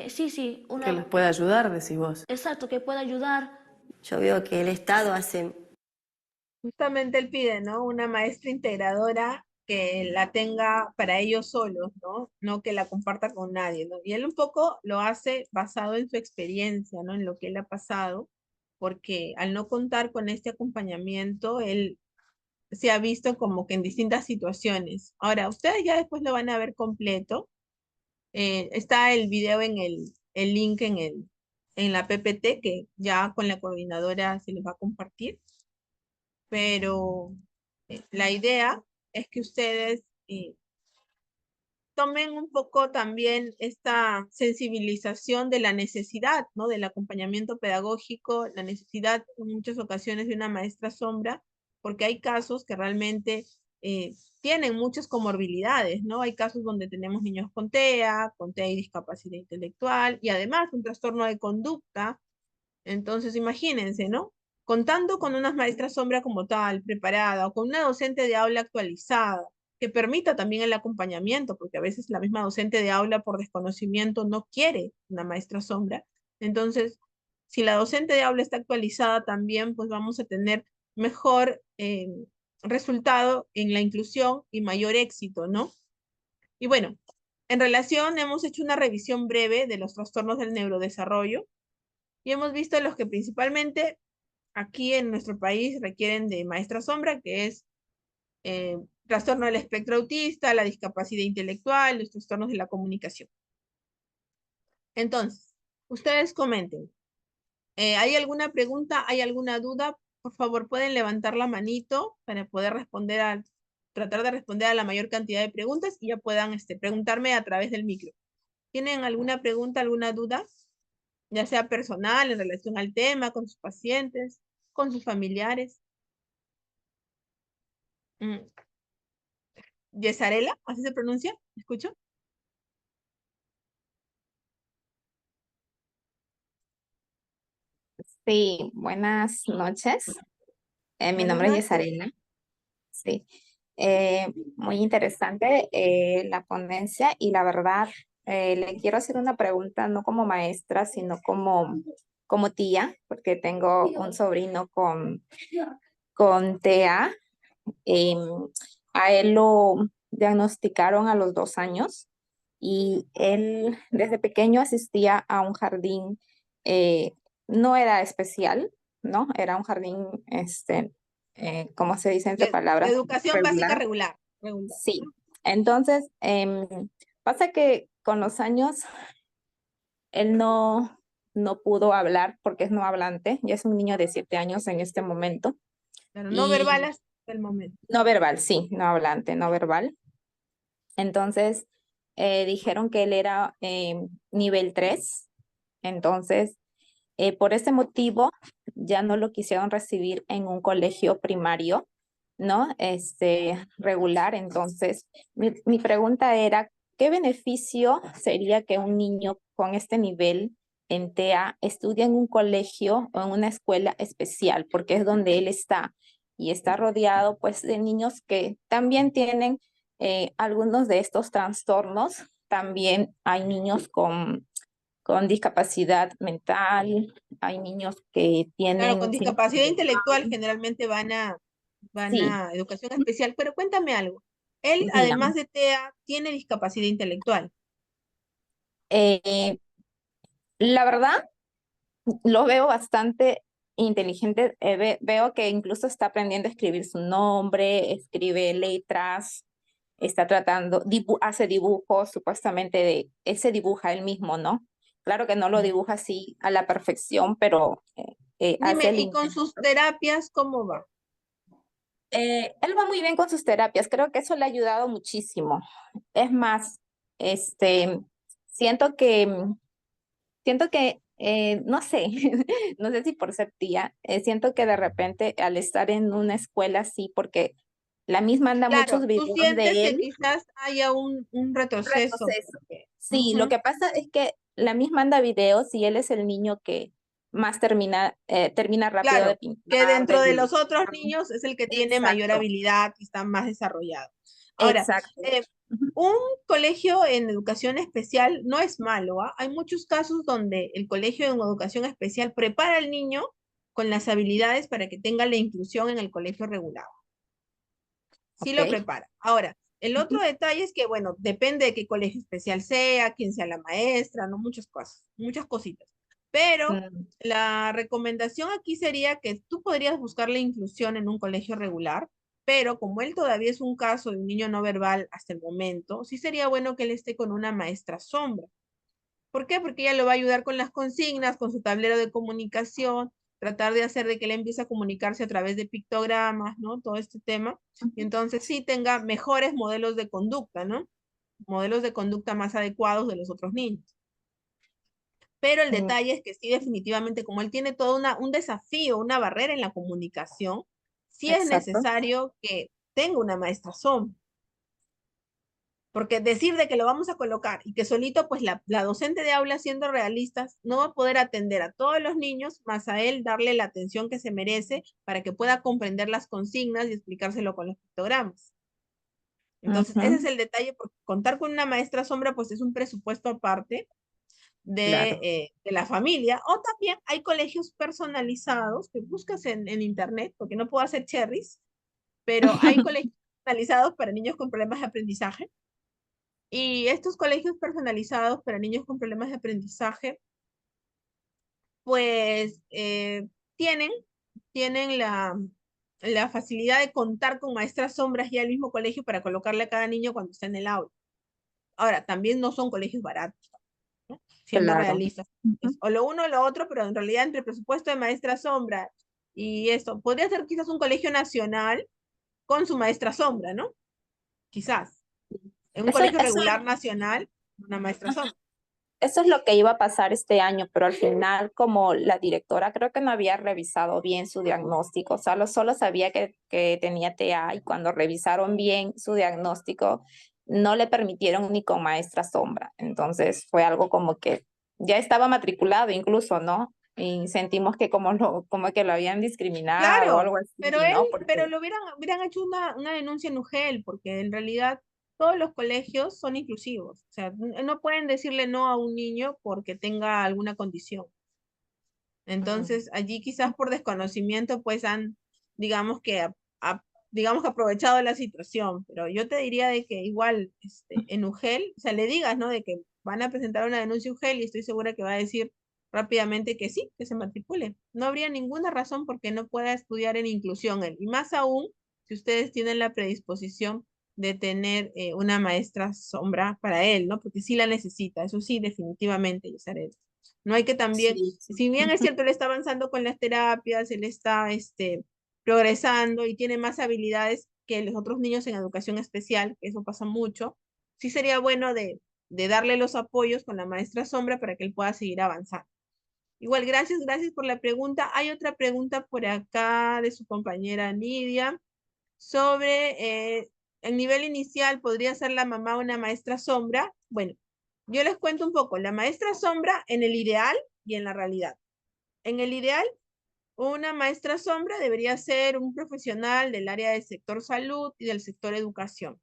Sí, Que les pueda ayudar, decís vos. exacto, que pueda ayudar. Yo veo que el Estado hace... Justamente él pide, ¿no? Una maestra integradora que la tenga para ellos solos, ¿no? No que la comparta con nadie, ¿no? Y él un poco lo hace basado en su experiencia, ¿no? En lo que él ha pasado, porque al no contar con este acompañamiento, él se ha visto como que en distintas situaciones. Ahora, ustedes ya después lo van a ver completo. Está el video en el link en la PPT que ya con la coordinadora se les va a compartir, pero la idea es que ustedes tomen un poco también esta sensibilización de la necesidad, ¿no? Del acompañamiento pedagógico, la necesidad en muchas ocasiones de una maestra sombra, porque hay casos que realmente tienen muchas comorbilidades, ¿no? Hay casos donde tenemos niños con TEA y discapacidad intelectual, y además un trastorno de conducta. Entonces, imagínense, ¿no? Contando con una maestra sombra como tal, preparada, o con una docente de aula actualizada, que permita también el acompañamiento, porque a veces la misma docente de aula por desconocimiento no quiere una maestra sombra. Entonces, si la docente de aula está actualizada también, pues vamos a tener mejor resultado en la inclusión y mayor éxito, ¿no? Y bueno, en relación, hemos hecho una revisión breve de los trastornos del neurodesarrollo y hemos visto los que principalmente aquí en nuestro país requieren de maestra sombra, que es trastorno del espectro autista, la discapacidad intelectual, los trastornos de la comunicación. Entonces, Ustedes comenten. ¿Hay alguna pregunta? ¿Hay alguna duda? Por favor, pueden levantar la manito para poder tratar de responder a la mayor cantidad de preguntas y ya puedan preguntarme a través del micro. ¿Tienen alguna pregunta, alguna duda? Ya sea personal, en relación al tema, con sus pacientes, con sus familiares. Mm, ¿Yesarela? ¿Así se pronuncia? ¿Escucho? Sí, buenas noches. Mi Buenas nombre es noches. Yesarina. Sí, muy interesante la ponencia y la verdad le quiero hacer una pregunta no como maestra, sino como tía, porque tengo un sobrino con TEA. Em, a él lo diagnosticaron a los 2 años y él desde pequeño asistía a un jardín, eh, no era especial, ¿no? Era un jardín, ¿cómo se dice entre De palabras? educación básica Regular. regular. Regular. Sí. Entonces, pasa que con los años él no pudo hablar porque es no hablante, ya es un niño de 7 años en este momento. Pero no verbal Y hasta el momento. no verbal, sí, no hablante, no verbal. Entonces, dijeron que él era nivel 3. Entonces, por ese motivo, ya no lo quisieron recibir en un colegio primario, ¿no? Regular. Entonces, mi pregunta era, ¿qué beneficio sería que un niño con este nivel en TEA estudie en un colegio o en una escuela especial? Porque es donde él está y está rodeado, pues, de niños que también tienen algunos de estos trastornos. También hay niños con discapacidad mental, hay niños que Claro, con tienen síndrome discapacidad de intelectual Down. generalmente van Sí, a educación especial, pero cuéntame algo. Él, dígame. además de TEA, tiene discapacidad intelectual. Eh, la verdad, lo veo bastante inteligente. Veo que incluso está aprendiendo a escribir su nombre, escribe letras, está tratando, hace dibujos, supuestamente él se dibuja él mismo, ¿no? Claro que no lo dibuja así a la perfección, pero hace Dime, el ¿y con intento. sus terapias cómo va? Él va muy bien con sus terapias, creo que eso le ha ayudado muchísimo. Es más, este, siento que, siento que, no sé, no sé si por ser tía, siento que de repente al estar en una escuela así, porque la misma anda muchos Claro, tú videos sientes de que él, quizás haya un retroceso. retroceso. Sí, lo Ujú. que pasa es que la misma anda videos y él es el niño que más termina rápido de Claro, que pintar, dentro de de los dibujar. otros niños es el que tiene mayor Exacto, habilidad y está más desarrollado. Ahora, exacto. un colegio en educación especial no es malo, ¿ah? Hay muchos casos donde el colegio en educación especial prepara al niño con las habilidades para que tenga la inclusión en el colegio regular. Sí Ok. lo prepara. Ahora, el otro detalle es que, bueno, depende de qué colegio especial sea, quién sea la maestra, ¿no? Muchas cosas, muchas cositas. Pero Mm, la recomendación aquí sería que tú podrías buscar la inclusión en un colegio regular, pero como él todavía es un caso de un niño no verbal hasta el momento, sí sería bueno que él esté con una maestra sombra. ¿Por qué? Porque ella lo va a ayudar con las consignas, con su tablero de comunicación, tratar de hacer de que él empiece a comunicarse a través de pictogramas, ¿no? Todo este tema. Y entonces sí tenga mejores modelos de conducta, ¿no? Modelos de conducta más adecuados de los otros niños. Pero el mm, detalle es que sí, definitivamente, como él tiene todo un desafío, una barrera en la comunicación, sí es exacto. necesario que tenga una maestra sombra. Porque decir de que lo vamos a colocar y que solito, pues la docente de aula, siendo realistas, no va a poder atender a todos los niños, más a él darle la atención que se merece para que pueda comprender las consignas y explicárselo con los pictogramas. Entonces, ese es Ujú, el detalle, porque contar con una maestra sombra, pues es un presupuesto aparte claro. de la familia. O también hay colegios personalizados que buscas en internet, porque no puedo hacer cherries, pero hay colegios personalizados para niños con problemas de aprendizaje. Y estos colegios personalizados para niños con problemas de aprendizaje, pues tienen, tienen la facilidad de contar con maestras sombras ya al mismo colegio para colocarle a cada niño cuando está en el aula. Ahora, también no son colegios baratos. ¿no? Siendo Claro. realistas. Es o lo uno o lo otro, pero en realidad entre el presupuesto de maestra sombra y esto, podría ser quizás un colegio nacional con su maestra sombra, ¿no? Quizás. En un Eso, colegio eso, regular nacional, una maestra sombra. eso es lo que iba a pasar este año, pero al final, como la directora creo que no había revisado bien su diagnóstico, solo sabía que tenía TEA y cuando revisaron bien su diagnóstico, no le permitieron ni con maestra sombra. Entonces fue algo como que ya estaba matriculado incluso, ¿no? Y sentimos que como que lo habían discriminado o Claro, algo así, pero él, ¿no? pero Porque lo hubieran hecho una denuncia en UGEL, porque en realidad todos los colegios son inclusivos. O sea, no pueden decirle no a un niño porque tenga alguna condición. Entonces, allí quizás por desconocimiento, pues han, digamos que, digamos que aprovechado la situación. Pero yo te diría de que igual, en UGEL, o sea, le digas, ¿no? De que van a presentar una denuncia a UGEL y estoy segura que va a decir rápidamente que sí, que se matricule. No habría ninguna razón por qué no pueda estudiar en inclusión él. Y más aún, si ustedes tienen la predisposición de tener una maestra sombra para él, ¿no? Porque sí la necesita, eso sí, definitivamente, Yesarel. No hay que también, sí, si bien es cierto, él está avanzando con las terapias, él está progresando y tiene más habilidades que los otros niños en educación especial, que eso pasa mucho, sí sería bueno de darle los apoyos con la maestra sombra para que él pueda seguir avanzando. Igual, gracias por la pregunta. Hay otra pregunta por acá de su compañera Nidia sobre el nivel inicial, ¿podría ser la mamá una maestra sombra? Bueno, yo les cuento un poco, la maestra sombra en el ideal y en la realidad. En el ideal, una maestra sombra debería ser un profesional del área del sector salud y del sector educación.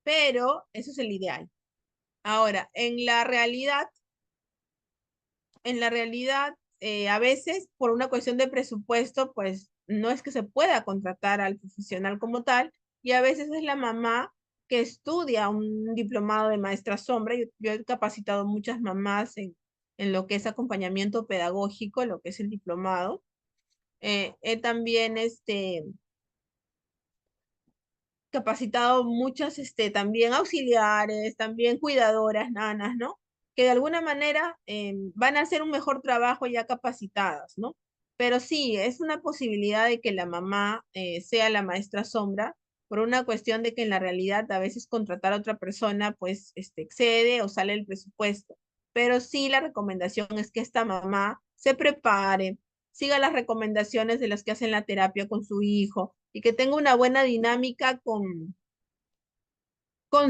Pero eso es el ideal. Ahora, en la realidad, a veces por una cuestión de presupuesto, pues no es que se pueda contratar al profesional como tal, y a veces es la mamá que estudia un diplomado de maestra sombra. Yo he capacitado muchas mamás en lo que es acompañamiento pedagógico, lo que es el diplomado. He también capacitado muchas también auxiliares, también cuidadoras, nanas, ¿no? Que de alguna manera van a hacer un mejor trabajo ya capacitadas, ¿no? Pero sí, es una posibilidad de que la mamá sea la maestra sombra por una cuestión de que en la realidad a veces contratar a otra persona pues excede o sale el presupuesto. Pero sí, la recomendación es que esta mamá se prepare, siga las recomendaciones de las que hacen la terapia con su hijo y que tenga una buena dinámica con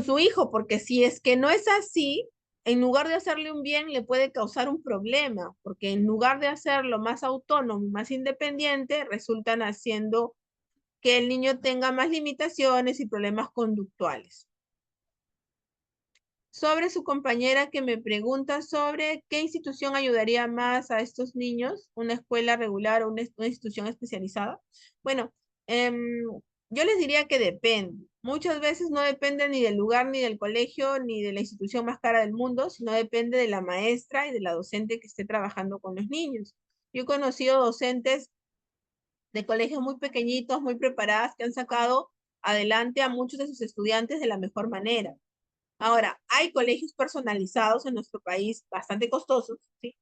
su hijo, porque si es que no es así, en lugar de hacerle un bien, le puede causar un problema, porque en lugar de hacerlo más autónomo, más independiente, resultan haciendo que el niño tenga más limitaciones y problemas conductuales. Sobre su compañera que me pregunta sobre qué institución ayudaría más a estos niños, una escuela regular o una institución especializada. Bueno, yo les diría que depende. Muchas veces no depende ni del lugar, ni del colegio, ni de la institución más cara del mundo, sino depende de la maestra y de la docente que esté trabajando con los niños. Yo he conocido docentes de colegios muy pequeñitos, muy preparadas, que han sacado adelante a muchos de sus estudiantes de la mejor manera. Ahora, hay colegios personalizados en nuestro país bastante costosos, ¿sí?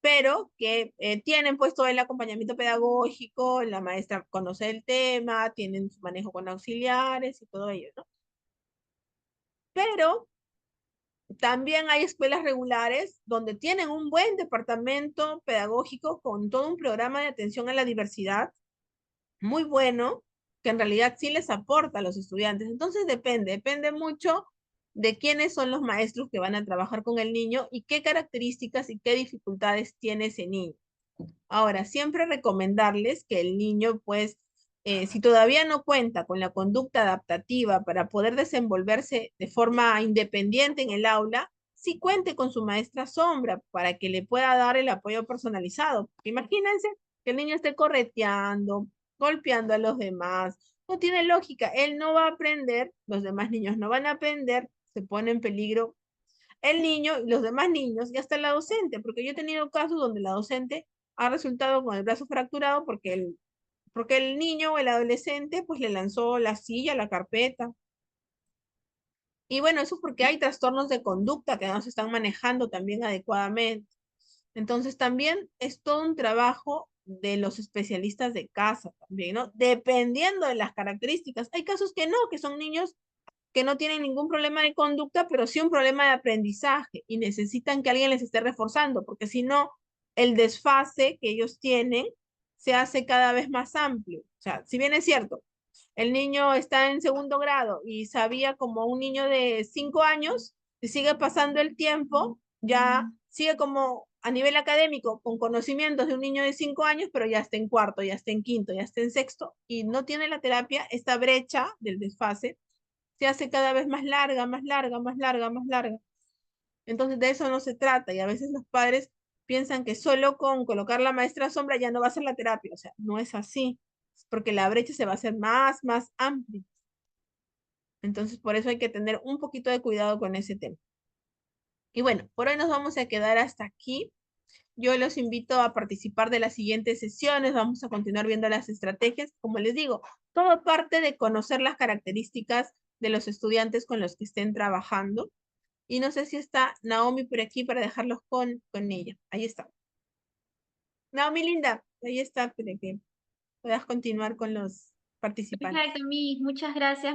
Pero que tienen pues todo el acompañamiento pedagógico, la maestra conoce el tema, tienen su manejo con auxiliares y todo ello, ¿no? Pero también hay escuelas regulares donde tienen un buen departamento pedagógico con todo un programa de atención a la diversidad muy bueno, que en realidad sí les aporta a los estudiantes. Entonces depende mucho de quiénes son los maestros que van a trabajar con el niño y qué características y qué dificultades tiene ese niño. Ahora, siempre recomendarles que el niño, pues, si todavía no cuenta con la conducta adaptativa para poder desenvolverse de forma independiente en el aula, sí cuente con su maestra sombra para que le pueda dar el apoyo personalizado. Imagínense que el niño esté correteando, golpeando a los demás. No tiene lógica. Él no va a aprender, los demás niños no van a aprender, se pone en peligro el niño, los demás niños y hasta la docente, porque yo he tenido casos donde la docente ha resultado con el brazo fracturado porque el niño o el adolescente pues le lanzó la silla, la carpeta. Y bueno, eso porque hay trastornos de conducta que no se están manejando también adecuadamente. Entonces también es todo un trabajo de los especialistas de casa también, ¿no? Dependiendo de las características. Hay casos que no, que son niños que no tienen ningún problema de conducta, pero sí un problema de aprendizaje y necesitan que alguien les esté reforzando, porque si no, el desfase que ellos tienen se hace cada vez más amplio. O sea, si bien es cierto, el niño está en segundo grado y sabía como un niño de 5 años, si sigue pasando el tiempo, ya sigue como a nivel académico con conocimientos de un niño de 5 años, pero ya está en cuarto, ya está en quinto, ya está en sexto y no tiene la terapia, esta brecha del desfase se hace cada vez más larga, más larga, más larga, más larga. Entonces de eso no se trata y a veces los padres piensan que solo con colocar la maestra sombra ya no va a ser la terapia, o sea, no es así, porque la brecha se va a hacer más, más amplia. Entonces por eso hay que tener un poquito de cuidado con ese tema. Y bueno, por hoy nos vamos a quedar hasta aquí. Yo los invito a participar de las siguientes sesiones. Vamos a continuar viendo las estrategias. Como les digo, todo parte de conocer las características de los estudiantes con los que estén trabajando. Y no sé si está Naomi por aquí para dejarlos con ella. Ahí está. Naomi linda, ahí está para que puedas continuar con los participantes. Perfecto, Miss. Muchas gracias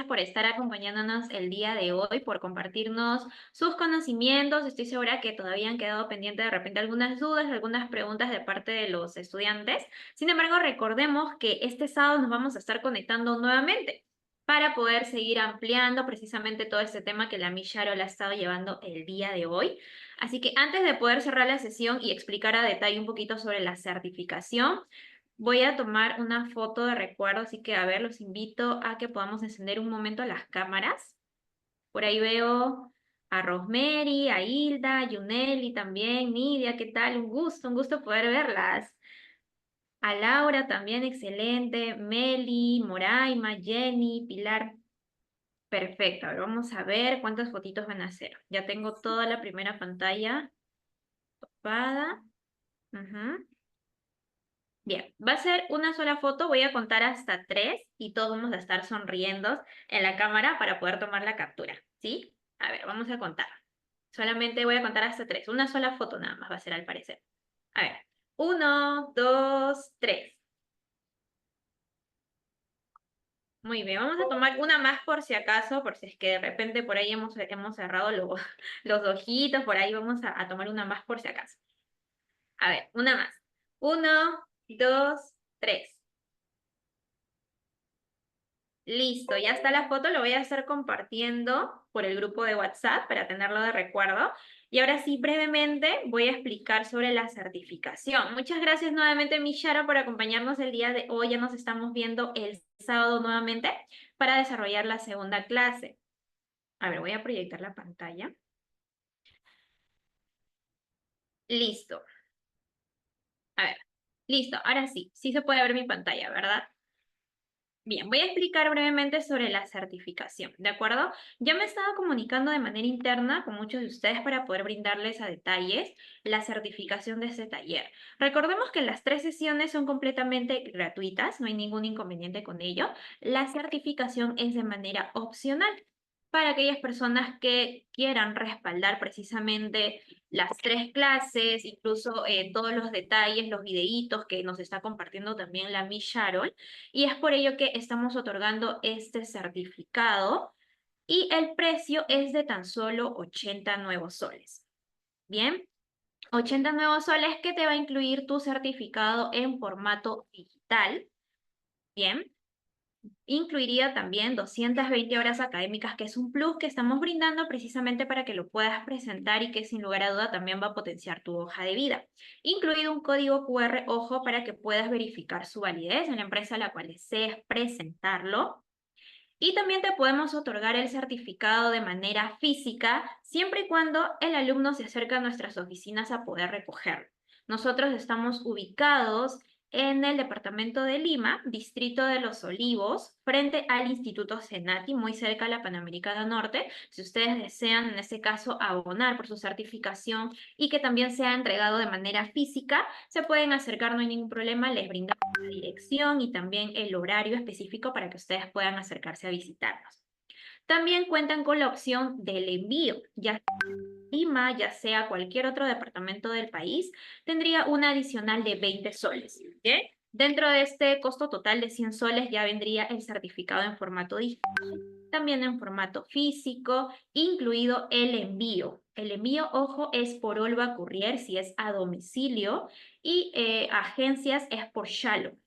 por estar acompañándonos el día de hoy, por compartirnos sus conocimientos. Estoy segura que todavía han quedado pendientes de repente algunas dudas, algunas preguntas de parte de los estudiantes. Sin embargo, recordemos que este sábado nos vamos a estar conectando nuevamente para poder seguir ampliando precisamente todo este tema que la Miss Sharo ha estado llevando el día de hoy. Así que antes de poder cerrar la sesión y explicar a detalle un poquito sobre la certificación, voy a tomar una foto de recuerdo, así que a ver, los invito a que podamos encender un momento las cámaras. Por ahí veo a Rosemary, a Hilda, a Yuneli también, Nidia, ¿qué tal? Un gusto poder verlas. A Laura también, excelente. Meli, Moraima, Jenny, Pilar. Perfecto, a ver, vamos a ver cuántas fotitos van a hacer. Ya tengo toda la primera pantalla topada. Ujú. Bien, va a ser una sola foto, voy a contar hasta 3 y todos vamos a estar sonriendo en la cámara para poder tomar la captura, ¿sí? A ver, vamos a contar. Solamente voy a contar hasta 3, una sola foto nada más va a ser al parecer. A ver, 1, 2, 3. Muy bien, vamos a tomar una más por si acaso, por si es que de repente por ahí hemos cerrado los ojitos, por ahí vamos a tomar una más por si acaso. A ver, una más. 1, 2, 3. Listo, ya está la foto, lo voy a estar compartiendo por el grupo de WhatsApp para tenerlo de recuerdo. Y ahora sí, brevemente voy a explicar sobre la certificación. Muchas gracias nuevamente, Mishara, por acompañarnos el día de hoy. Ya nos estamos viendo el sábado nuevamente para desarrollar la segunda clase. A ver, voy a proyectar la pantalla. Listo. A ver, listo, ahora sí, sí se puede ver mi pantalla, ¿verdad? Bien, voy a explicar brevemente sobre la certificación, ¿de acuerdo? Ya me he estado comunicando de manera interna con muchos de ustedes para poder brindarles a detalles la certificación de este taller. Recordemos que las 3 sesiones son completamente gratuitas, no hay ningún inconveniente con ello. La certificación es de manera opcional para aquellas personas que quieran respaldar precisamente las 3 clases, incluso todos los detalles, los videitos que nos está compartiendo también la Miss Sharon. Y es por ello que estamos otorgando este certificado y el precio es de tan solo 80 nuevos soles. Bien, 80 nuevos soles que te va a incluir tu certificado en formato digital. Bien, incluiría también 220 horas académicas, que es un plus que estamos brindando precisamente para que lo puedas presentar y que sin lugar a duda también va a potenciar tu hoja de vida. Incluido un código QR, ojo, para que puedas verificar su validez en la empresa a la cual desees presentarlo. Y también te podemos otorgar el certificado de manera física, siempre y cuando el alumno se acerque a nuestras oficinas a poder recogerlo. Nosotros estamos ubicados en el departamento de Lima, distrito de Los Olivos, frente al Instituto Senati, muy cerca de la Panamericana Norte. Si ustedes desean, en este caso, abonar por su certificación y que también sea entregado de manera física, se pueden acercar, no hay ningún problema, les brindamos la dirección y también el horario específico para que ustedes puedan acercarse a visitarnos. También cuentan con la opción del envío, ya sea Lima, ya sea cualquier otro departamento del país, tendría una adicional de 20 soles. ¿Bien? Dentro de este costo total de 100 soles ya vendría el certificado en formato digital, también en formato físico, incluido el envío. El envío, ojo, es por Olva Courier si es a domicilio y agencias es por Shalom.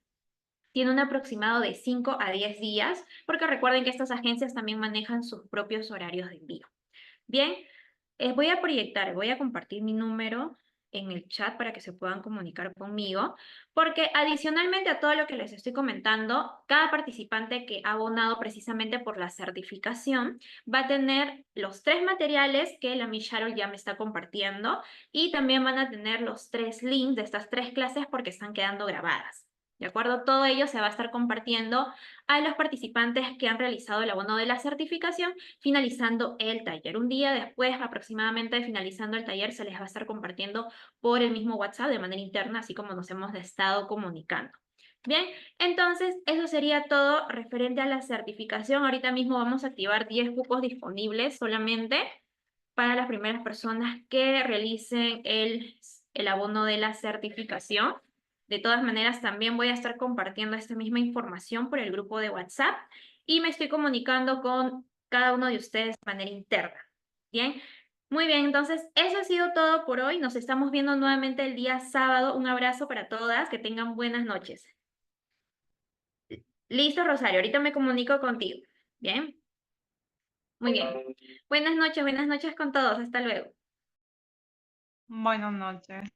Tiene un aproximado de 5 a 10 días, porque recuerden que estas agencias también manejan sus propios horarios de envío. Bien, voy a proyectar, voy a compartir mi número en el chat para que se puedan comunicar conmigo, porque adicionalmente a todo lo que les estoy comentando, cada participante que ha abonado precisamente por la certificación va a tener los 3 materiales que la Miss Sharol ya me está compartiendo y también van a tener los 3 links de estas 3 clases porque están quedando grabadas. ¿De acuerdo? Todo ello se va a estar compartiendo a los participantes que han realizado el abono de la certificación finalizando el taller. Un día después, aproximadamente de finalizando el taller, se les va a estar compartiendo por el mismo WhatsApp de manera interna, así como nos hemos estado comunicando. Bien, entonces eso sería todo referente a la certificación. Ahorita mismo vamos a activar 10 cupos disponibles solamente para las primeras personas que realicen el abono de la certificación. De todas maneras, también voy a estar compartiendo esta misma información por el grupo de WhatsApp y me estoy comunicando con cada uno de ustedes de manera interna. Bien, muy bien, entonces eso ha sido todo por hoy. Nos estamos viendo nuevamente el día sábado. Un abrazo para todas, que tengan buenas noches. Listo, Rosario, ahorita me comunico contigo. Bien, muy bien. Buenas noches con todos. Hasta luego. Buenas noches.